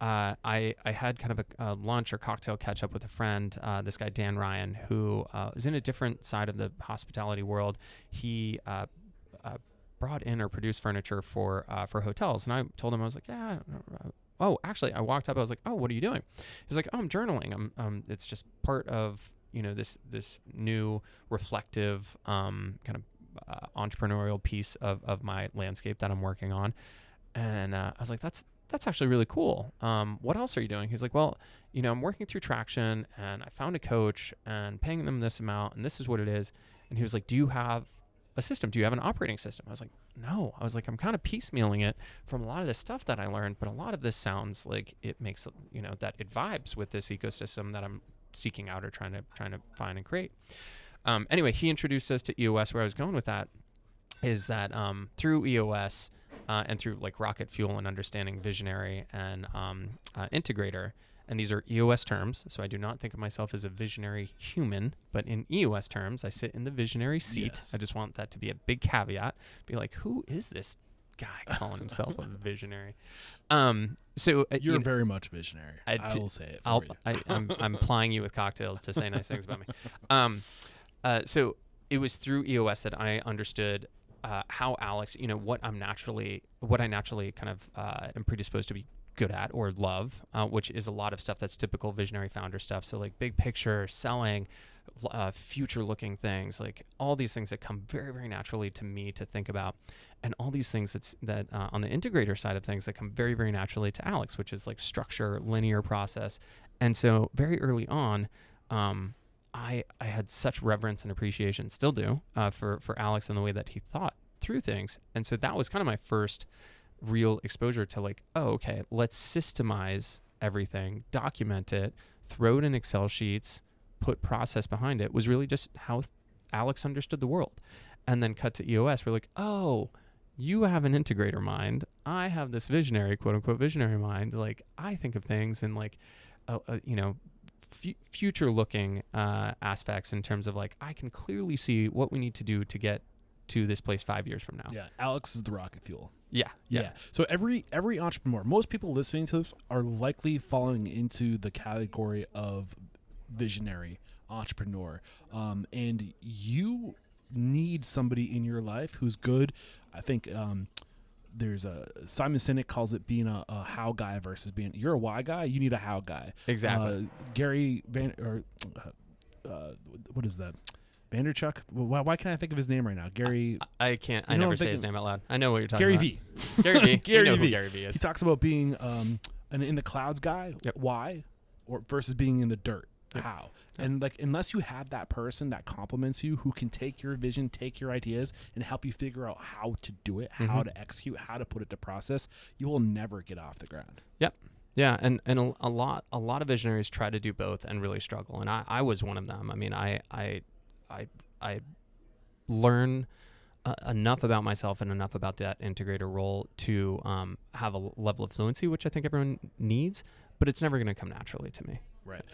I had kind of a lunch or cocktail catch up with a friend, this guy, Dan Ryan, who is in a different side of the hospitality world. He brought in or produced furniture for hotels. And I told him, I was like, yeah. Oh, actually, I walked up. I was like, oh, what are you doing? He's like, oh, I'm journaling. It's just part of, this new reflective kind of entrepreneurial piece of my landscape that I'm working on. And I was like, that's actually really cool. What else are you doing? He's like, well, I'm working through Traction, and I found a coach and paying them this amount, and this is what it is. And he was like, do you have a system? Do you have an operating system? I was like, no. I was like, I'm kind of piecemealing it from a lot of the stuff that I learned, but a lot of this sounds like it makes, that it vibes with this ecosystem that I'm seeking out or trying to find and create. Anyway, he introduced us to EOS. Where I was going with that is that through EOS and through like rocket fuel and understanding visionary and integrator, and these are EOS terms, so I do not think of myself as a visionary human, but in EOS terms, I sit in the visionary seat. Yes. I just want that to be a big caveat. Be like, who is this guy calling himself a visionary? So you're very much visionary. I will say it for you. I'm plying you with cocktails to say nice things about me. So it was through EOS that I understood how Alex, what I naturally kind of am predisposed to be good at or love, which is a lot of stuff that's typical visionary founder stuff. So like big picture, selling, future-looking things, like all these things that come very, very naturally to me to think about, and all these things that on the integrator side of things that come very, very naturally to Alex, which is like structure, linear process. And so very early on, I had such reverence and appreciation, still do, for Alex and the way that he thought through things. And so that was kind of my first real exposure to like, oh, okay, let's systemize everything, document it, throw it in Excel sheets, put process behind it, was really just how Alex understood the world. And then cut to EOS, we're like, oh, you have an integrator mind. I have this visionary, quote unquote, visionary mind. Like I think of things in like, future looking aspects in terms of like, I can clearly see what we need to do to get to this place 5 years from now. Yeah. Alex is the rocket fuel. Yeah. So every entrepreneur, most people listening to this are likely falling into the category of visionary entrepreneur. And you need somebody in your life who's good. I think there's a Simon Sinek calls it being a how guy versus being you're a why guy. You need a how guy. Exactly. Gary what is that? Vanderchuck? Why can't I think of his name right now? Gary. I can't. I never say his name out loud. I know what you're talking Gary about. V. Gary V. Gary We know V. who Gary V is. He talks about being an in the clouds guy. Yep. Why? Or versus being in the dirt. Yep. How? And like unless you have that person that complements you, who can take your vision, take your ideas, and help you figure out how to do it, how to execute, how to put it to process, you will never get off the ground. Yep. Yeah, and a lot of visionaries try to do both and really struggle, and I was one of them. I mean, I learn enough about myself and enough about that integrator role to have a level of fluency, which I think everyone needs, but it's never going to come naturally to me. Right.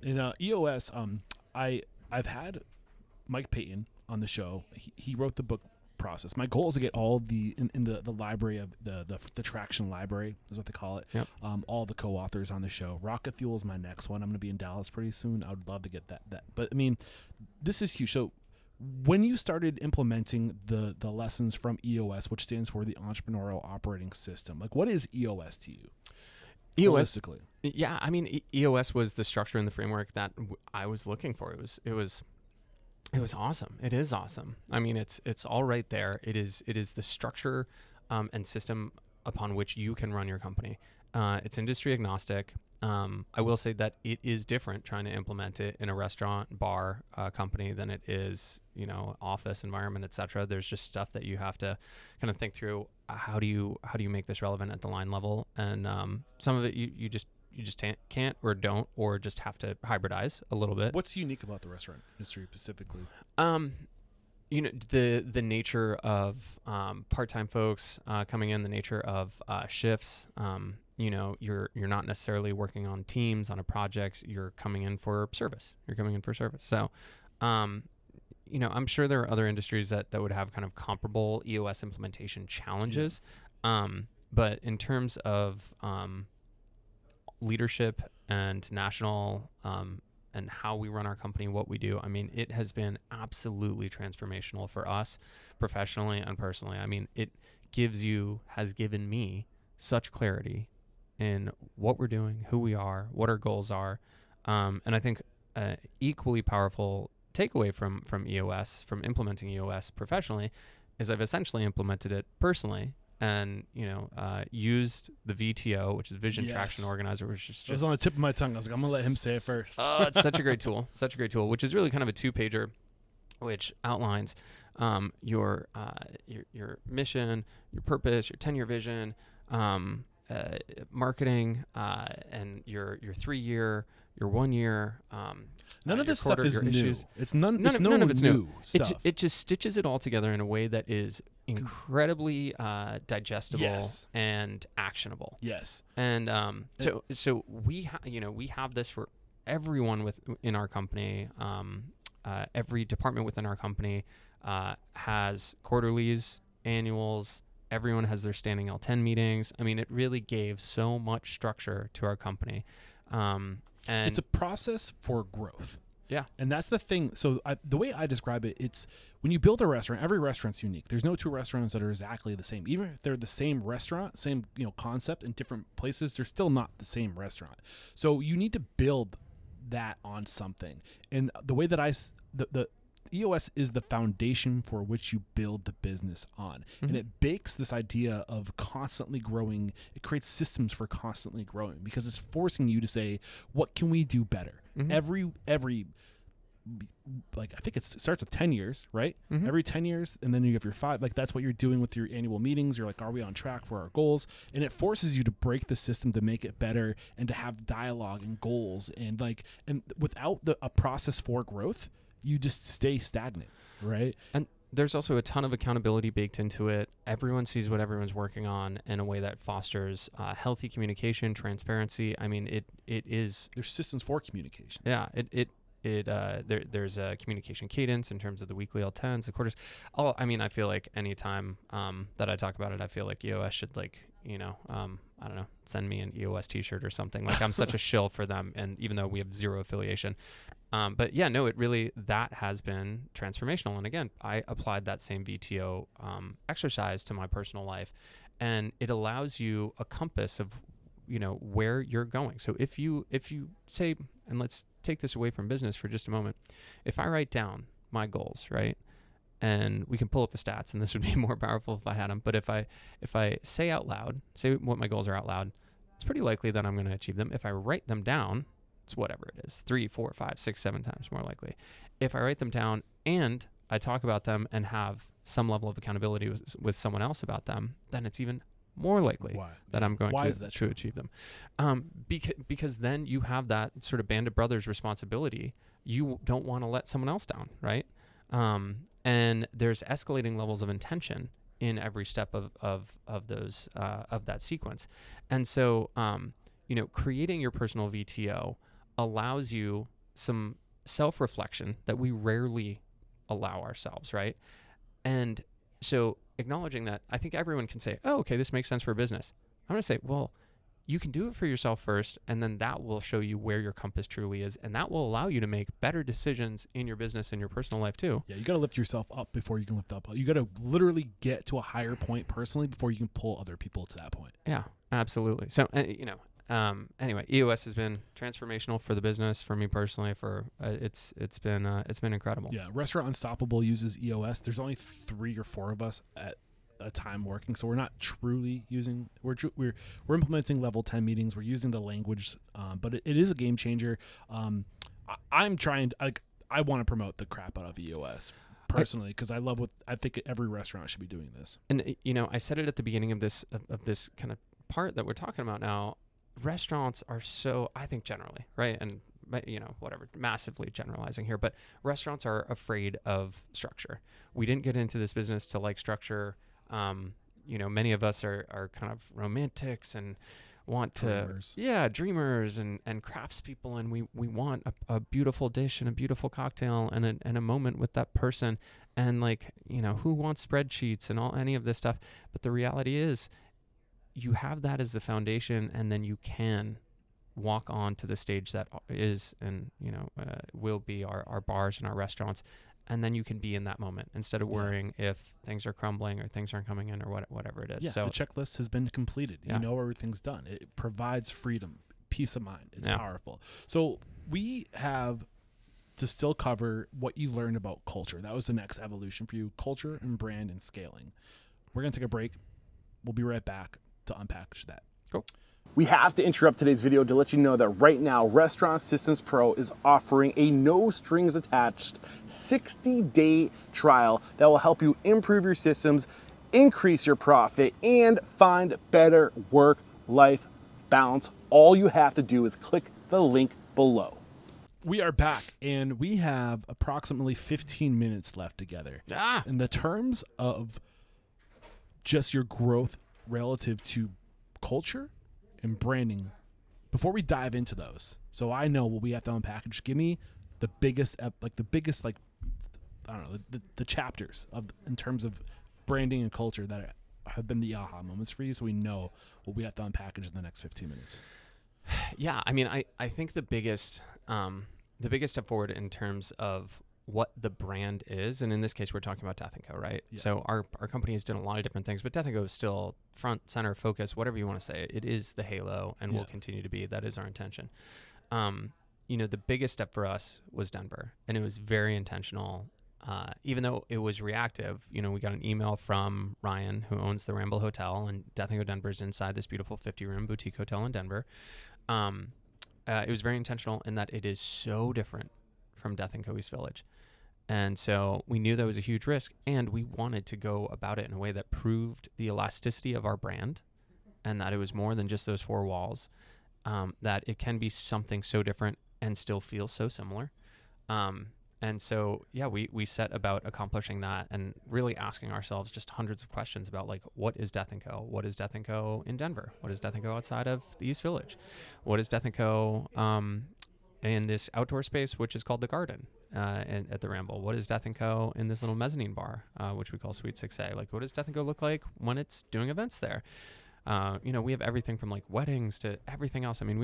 In EOS, I've had Mike Payton on the show. He wrote the book Process. My goal is to get all in the library of the traction library is what they call it. Yep. All the co-authors on the show. Rocket Fuel is my next one. I'm going to be in Dallas pretty soon. I would love to get that. But I mean, this is huge. So when you started implementing the lessons from EOS, which stands for the Entrepreneurial Operating System, like what is EOS to you? EOS, holistically. Yeah, I mean, EOS was the structure and the framework that I was looking for. It was awesome. It is awesome. I mean, it's all right there. It is the structure and system upon which you can run your company. It's industry agnostic. I will say that it is different trying to implement it in a restaurant, bar, company than it is, office environment, etc. There's just stuff that you have to kind of think through. How do you make this relevant at the line level? And some of it you just can't or don't, or just have to hybridize a little bit. What's unique about the restaurant industry specifically? The nature of part-time folks coming in, the nature of shifts. You're not necessarily working on teams on a project. You're coming in for service. So, I'm sure there are other industries that would have kind of comparable EOS implementation challenges. Yeah. But in terms of leadership and national and how we run our company, what we do, I mean, it has been absolutely transformational for us professionally and personally. I mean, it has given me such clarity in what we're doing, who we are, what our goals are. And I think equally powerful takeaway from EOS, from implementing EOS professionally, is I've essentially implemented it personally and, used the VTO, which is Vision Traction Organizer, which is just... It was on the tip of my tongue. I was like, I'm going to let him say it first. Oh, it's such a great tool, which is really kind of a 2-pager, which outlines your mission, your purpose, your 10-year vision, marketing, and your 3-year, your 1-year. None of this stuff is new. Issues. It's none of it's new stuff. It just stitches it all together in a way that is incredibly digestible and actionable. Yes. And so we have this for everyone in our company. Every department within our company has quarterlies, annuals. Everyone has their standing L10 meetings. I mean, it really gave so much structure to our company. And it's a process for growth. Yeah. And that's the thing. So the way I describe it, it's when you build a restaurant, every restaurant's unique. There's no two restaurants that are exactly the same. Even if they're the same restaurant, same concept in different places, they're still not the same restaurant. So you need to build that on something. And the way that the EOS is the foundation for which you build the business on. Mm-hmm. And it bakes this idea of constantly growing. It creates systems for constantly growing because it's forcing you to say, what can we do better? Mm-hmm. Every I think it starts with 10 years, right? Mm-hmm. Every 10 years, and then you have your 5. Like that's what you're doing with your annual meetings. You're like, are we on track for our goals? And it forces you to break the system to make it better and to have dialogue and goals. And without a process for growth, you just stay stagnant, right? And there's also a ton of accountability baked into it. Everyone sees what everyone's working on in a way that fosters healthy communication, transparency. I mean, it is... There's systems for communication. Yeah, there's a communication cadence in terms of the weekly L10s, the quarters. I feel like anytime that I talk about it, I feel like EOS should I don't know, send me an EOS t-shirt or something. Like I'm such a shill for them, and even though we have zero affiliation. But yeah, no, that has been transformational. And again, I applied that same VTO exercise to my personal life. and it allows you a compass of, where you're going. So if you say, and let's take this away from business for just a moment, if I write down my goals, right, and we can pull up the stats, and this would be more powerful if I had them, but if I say out loud, say what my goals are out loud, it's pretty likely that I'm going to achieve them. If I write them down, it's whatever it is, 3, 4, 5, 6, 7 times more likely. If I write them down and I talk about them and have some level of accountability with someone else about them, then it's even more likely that I'm going to achieve them. Because then you have that sort of band of brothers responsibility. You don't want to let someone else down, right? And there's escalating levels of intention in every step of those of that sequence. And so creating your personal VTO allows you some self-reflection that we rarely allow ourselves, right? And so acknowledging that, I think everyone can say, oh, okay, this makes sense for a business. I'm going to say, well, you can do it for yourself first, and then that will show you where your compass truly is, and that will allow you to make better decisions in your business and your personal life too. Yeah, you got to lift yourself up before you can lift up. You got to literally get to a higher point personally before you can pull other people to that point. Yeah, absolutely. So, anyway, EOS has been transformational for the business, for me personally. It's been incredible. Yeah, Restaurant Unstoppable uses EOS. There's only 3 or 4 of us at a time working, so we're not truly using. We're implementing level 10 meetings. We're using the language, but it is a game changer. I'm trying. I want to promote the crap out of EOS personally because I love I think every restaurant should be doing this. And I said it at the beginning of this kind of part that we're talking about now. Restaurants are so, I think generally, right? And whatever, massively generalizing here, but restaurants are afraid of structure. We didn't get into this business to like structure. Many of us are kind of romantics and want dreamers and craftspeople, and we want a beautiful dish and a beautiful cocktail and a moment with that person, and who wants spreadsheets and any of this stuff. But the reality is, you have that as the foundation, and then you can walk on to the stage that is and will be our bars and our restaurants, and then you can be in that moment instead of worrying if things are crumbling or things aren't coming in or whatever it is. Yeah, so the checklist has been completed. You know everything's done. It provides freedom, peace of mind. It's powerful. So we have to still cover what you learned about culture. That was the next evolution for you, culture and brand and scaling. We're going to take a break. We'll be right back to unpackage that. Cool. We have to interrupt today's video to let you know that right now Restaurant Systems Pro is offering a no strings attached 60-day trial that will help you improve your systems, increase your profit, and find better work-life balance. All you have to do is click the link below. We are back, and we have approximately 15 minutes left together. In the terms of just your growth relative to culture and branding, before we dive into those, so I know what we have to unpackage, give me the biggest, the chapters in terms of branding and culture that have been the aha moments for you, so we know what we have to unpackage in the next 15 minutes. Yeah, I mean, I think the biggest step forward in terms of what the brand is, and in this case we're talking about Death & Co, right? Yeah. So our company has done a lot of different things, but Death & Co is still front, center, focus, whatever you want to say. It is the halo and will continue to be. That is our intention. The biggest step for us was Denver, and it was very intentional. Even though it was reactive, we got an email from Ryan, who owns the Ramble Hotel, and Death & Co Denver is inside this beautiful 50-room boutique hotel in Denver. It was very intentional in that it is so different from Death & Co East Village. And so we knew that was a huge risk, and we wanted to go about it in a way that proved the elasticity of our brand, and that it was more than just those 4 walls, that it can be something so different and still feel so similar. And so, we set about accomplishing that and really asking ourselves just hundreds of questions about what is Death & Co? What is Death & Co in Denver? What is Death & Co outside of the East Village? What is Death & Co in this outdoor space, which is called the Garden at the Ramble? What is Death & Co in this little mezzanine bar, which we call Suite 6A? What does Death & Co look like when it's doing events there? We have everything from weddings to everything else. I mean,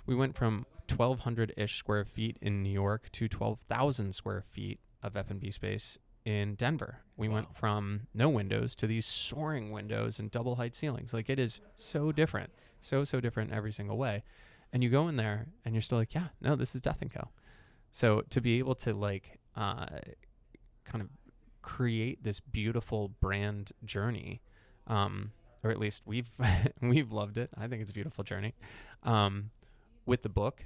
we went from 1,200-ish square feet in New York to 12,000 square feet of F&B space in Denver. We went from no windows to these soaring windows and double height ceilings. Like, it is so different, so different in every single way. And you go in there and you're still like, yeah, no, this is Death & Co. So to be able to like kind of create this beautiful brand journey, or at least we've we've loved it. I think it's a beautiful journey, with the book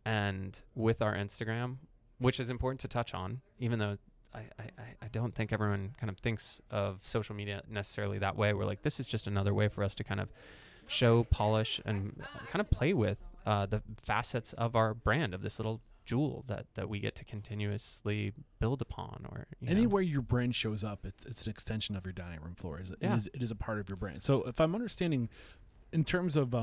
and with our Instagram, which is important to touch on, even though I don't think everyone kind of thinks of social media necessarily that way. We're like, this is just another way for us to kind of show, polish, and kind of play with the facets of our brand, of this little jewel that we get to continuously build upon. Or anywhere your brand shows up, it's an extension of your dining room floor. It is a part of your brand. So if I'm understanding, in terms of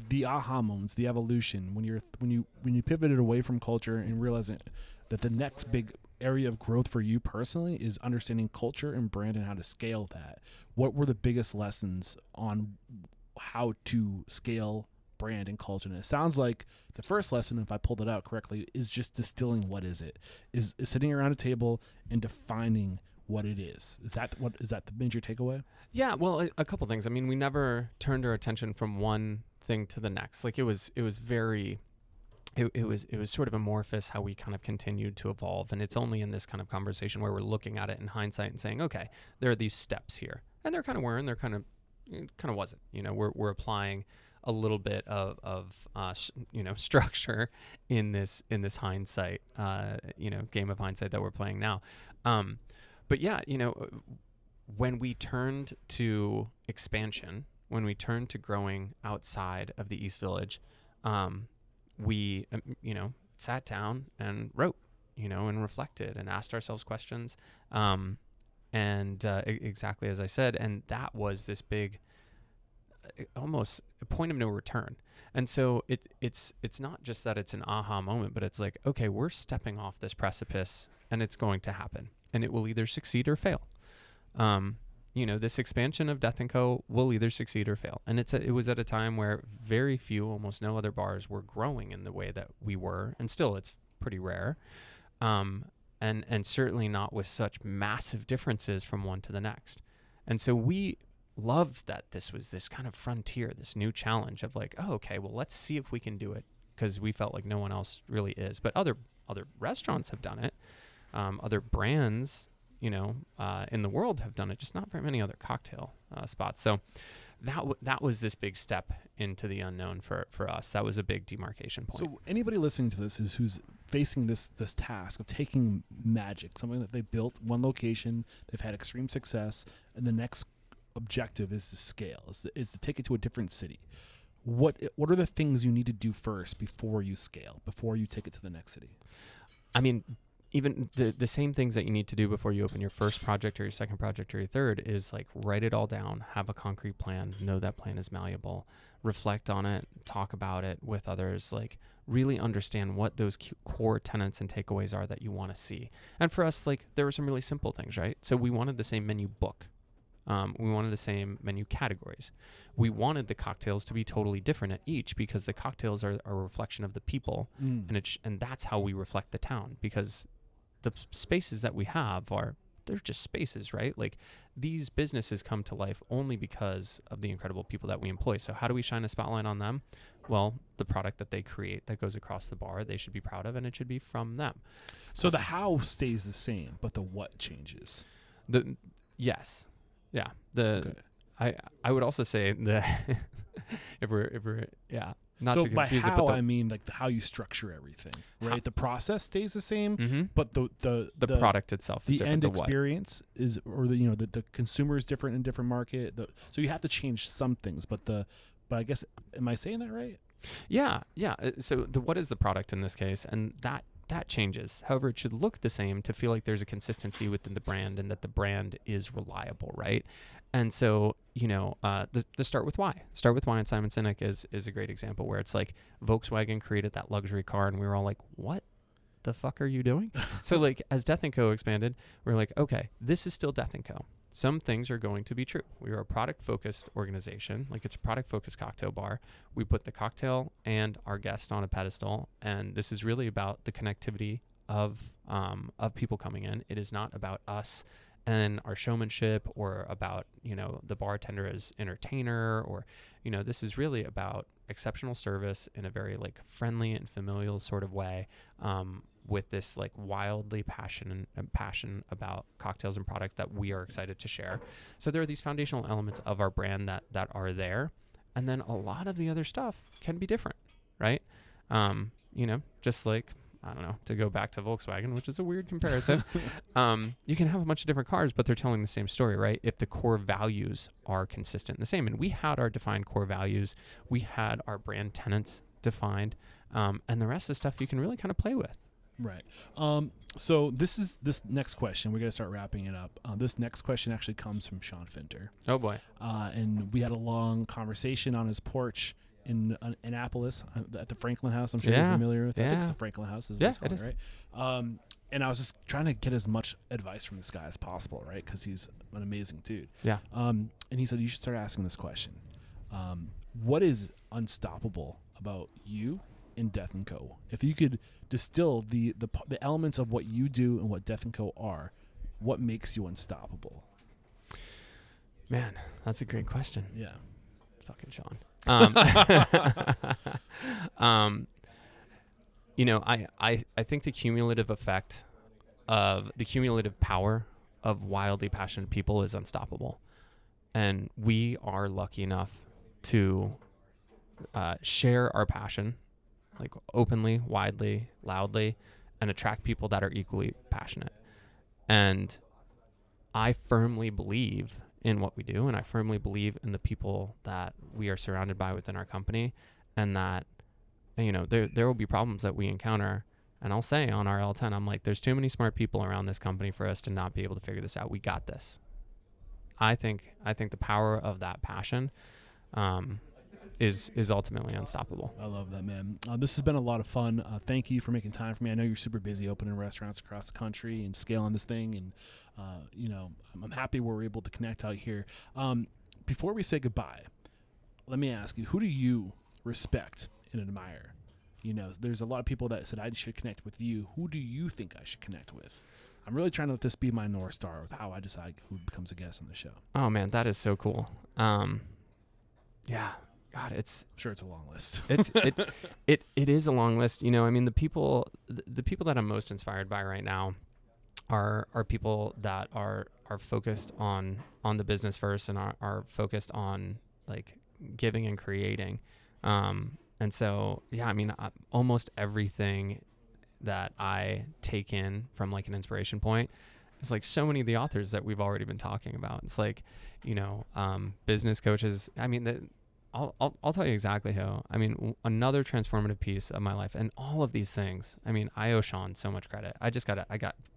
the aha moments, the evolution, when you pivoted away from culture and realizing that the next big area of growth for you personally is understanding culture and brand and how to scale that, what were the biggest lessons on how to scale brand and culture? And it sounds like the first lesson, if I pulled it out correctly, is just distilling what is it, is sitting around a table and defining what it is. Is that the major takeaway? Yeah, well, a couple things. I mean, we never turned our attention from one thing to the next. Like, it was sort of amorphous how we kind of continued to evolve. And it's only in this kind of conversation where we're looking at it in hindsight and saying, okay, there are these steps here, and there kind of were, and there kind of wasn't. We're applying a little bit of structure in this hindsight, game of hindsight that we're playing now. But yeah, when we turned to expansion, when we turned to growing outside of the East Village, we, sat down and wrote, and reflected and asked ourselves questions. Exactly as I said, and that was this big, almost a point of no return. And so it's not just that it's an aha moment, but it's like, okay, we're stepping off this precipice and it's going to happen, and it will either succeed or fail. This expansion of Death & Co. will either succeed or fail. And it was at a time where very few, almost no other bars were growing in the way that we were. And still, it's pretty rare. And certainly not with such massive differences from one to the next. And so we loved that this was this kind of frontier, this new challenge of like, oh, okay, well, let's see if we can do it, because we felt like no one else really is. But other restaurants have done it. Other brands, in the world have done it, just not very many other cocktail spots. So that was this big step into the unknown for us. That was a big demarcation point. So anybody listening to this who's facing this task of taking magic, something that they built, one location, they've had extreme success, and the next objective is to scale, is to take it to a different city. What are the things you need to do first before you scale, before you take it to the next city? I mean, even the same things that you need to do before you open your first project or your second project or your third is like write it all down, have a concrete plan, know that plan is malleable, reflect on it, talk about it with others, like really understand what those core tenets and takeaways are that you want to see. And for us, like, there were some really simple things, right? So we wanted the same menu book. We wanted the same menu categories. We wanted the cocktails to be totally different at each, because the cocktails are a reflection of the people, and that's how we reflect the town, because the spaces that we have they're just spaces, right? Like, these businesses come to life only because of the incredible people that we employ. So how do we shine a spotlight on them? Well, the product that they create that goes across the bar, they should be proud of, and it should be from them. So the how stays the same, but the what changes. Yes. Yeah. Okay. I would also say that if we're not so to confuse by how, it, but I mean like how you structure everything, right? The process stays the same, mm-hmm. but the product itself is the different. end experience is, or the consumer is different in different market. So you have to change some things, but I guess, am I saying that right? Yeah. So what is the product in this case, and that changes. However, it should look the same to feel like there's a consistency within the brand and that the brand is reliable, right? And so, the Start With Why. Start With Why and Simon Sinek is a great example, where it's like Volkswagen created that luxury car and we were all like, what the fuck are you doing? So like, as Death & Co. expanded, we're like, okay, this is still Death & Co. Some things are going to be true. We are a product-focused organization. Like, it's a product-focused cocktail bar. We put the cocktail and our guest on a pedestal, and this is really about the connectivity of people coming in. It is not about us and our showmanship, or about, the bartender as entertainer, or, this is really about exceptional service in a very like friendly and familial sort of way, with this like wildly passion about cocktails and product that we are excited to share. So there are these foundational elements of our brand that are there. And then a lot of the other stuff can be different, right? Just like, I don't know, to go back to Volkswagen, which is a weird comparison. You can have a bunch of different cars, but they're telling the same story, right? If the core values are consistent and the same. And we had our defined core values. We had our brand tenets defined. And the rest of the stuff you can really kind of play with. Right. So this next question, we're going to start wrapping it up. This next question actually comes from Sean Finter. Oh, boy. And we had a long conversation on his porch in Annapolis at the Franklin House. I'm sure you're familiar with it. I think it's the Franklin House. Is what it's called, right? And I was just trying to get as much advice from this guy as possible, right? Because he's an amazing dude. Yeah. And he said, you should start asking this question. What is unstoppable about you in Death & Co? If you could distill the elements of what you do and what Death & Co are, what makes you unstoppable? Man, that's a great question. Yeah. Fucking Sean. I think the cumulative effect of the cumulative power of wildly passionate people is unstoppable. And we are lucky enough to share our passion, like openly, widely, loudly, and attract people that are equally passionate. And I firmly believe in what we do, and I firmly believe in the people that we are surrounded by within our company, and that, there will be problems that we encounter. And I'll say on our L10, I'm like, there's too many smart people around this company for us to not be able to figure this out. We got this. I think the power of that passion is ultimately unstoppable. I love that, man. This has been a lot of fun. Thank you for making time for me. I know you're super busy opening restaurants across the country and scaling this thing, and I'm happy we're able to connect out here. Before we say goodbye, let me ask you, who do you respect and admire? There's a lot of people that said I should connect with you. Who do you think I should connect with? I'm really trying to let this be my North Star with how I decide who becomes a guest on the show. Oh man, that is so cool. Yeah. God, I'm sure it's a long list. It is a long list. The people that I'm most inspired by right now are people that are focused on the business first, and are focused on like giving and creating. And so, yeah, almost everything that I take in from like an inspiration point is like so many of the authors that we've already been talking about. It's like, business coaches. I'll tell you exactly who. Another transformative piece of my life, and all of these things. I owe Sean so much credit. I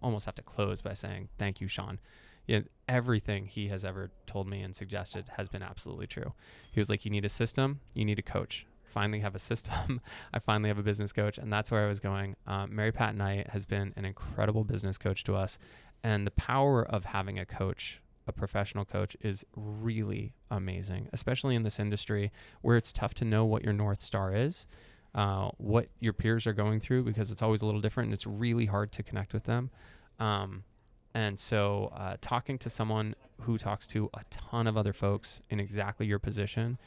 almost have to close by saying thank you, Sean. Yeah, everything he has ever told me and suggested has been absolutely true. He was like, you need a system, you need a coach. Finally have a system. I finally have a business coach, and that's where I was going. Mary Pat Knight has been an incredible business coach to us, and the power of having a coach, a professional coach, is really amazing, especially in this industry where it's tough to know what your North Star is, what your peers are going through, because it's always a little different and it's really hard to connect with them. And so talking to someone who talks to a ton of other folks in exactly your position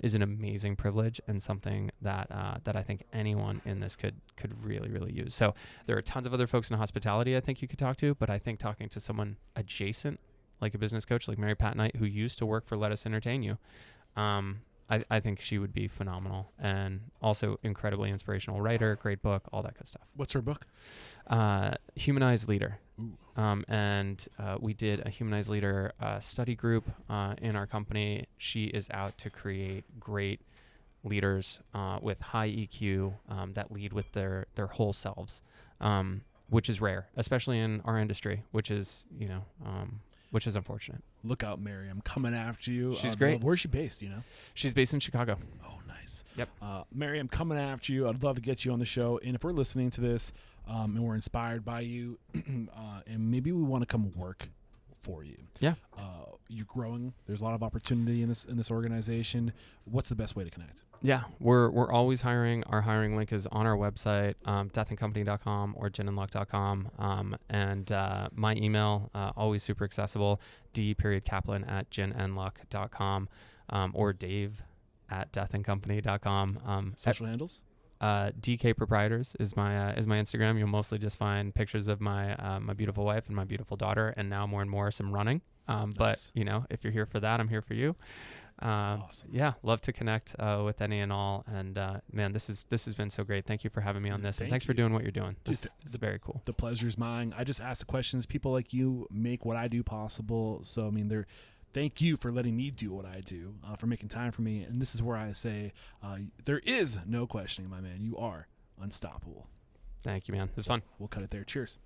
is an amazing privilege, and something that I think anyone in this could really, really use. So there are tons of other folks in hospitality I think you could talk to, but I think talking to someone adjacent, like a business coach like Mary Pat Knight, who used to work for Let Us Entertain You, I think she would be phenomenal, and also incredibly inspirational writer, great book, all that good stuff. What's her book? Humanized Leader. And we did a Humanized Leader study group in our company. She is out to create great leaders with high EQ that lead with their whole selves, which is rare, especially in our industry, which is unfortunate. Look out, Mary. I'm coming after you. She's great. Where's she based, She's based in Chicago. Oh, nice. Yep. Mary, I'm coming after you. I'd love to get you on the show. And if we're listening to this and we're inspired by you and maybe we want to come work for you. Yeah. You're growing. There's a lot of opportunity in this organization. What's the best way to connect? Yeah, we're always hiring. Our hiring link is on our website, deathandcompany.com or ginandluck.com. And my email, always super accessible, d.kaplan@ginandluck.com, or dave@deathandcompany.com. Social handles? DK Proprietors is my Instagram. You'll mostly just find pictures of my my beautiful wife and my beautiful daughter, and now more and more some running. Nice. But if you're here for that, I'm here for you. Awesome. Yeah, love to connect with any and all. And man, this has been so great. Thank you for having me on this, and thanks for doing what you're doing. This is very cool. The pleasure's mine. I just ask the questions. People like you make what I do possible. So I mean, thank you for letting me do what I do, for making time for me. And this is where I say, there is no questioning, my man. You are unstoppable. Thank you, man. It's fun. We'll cut it there. Cheers.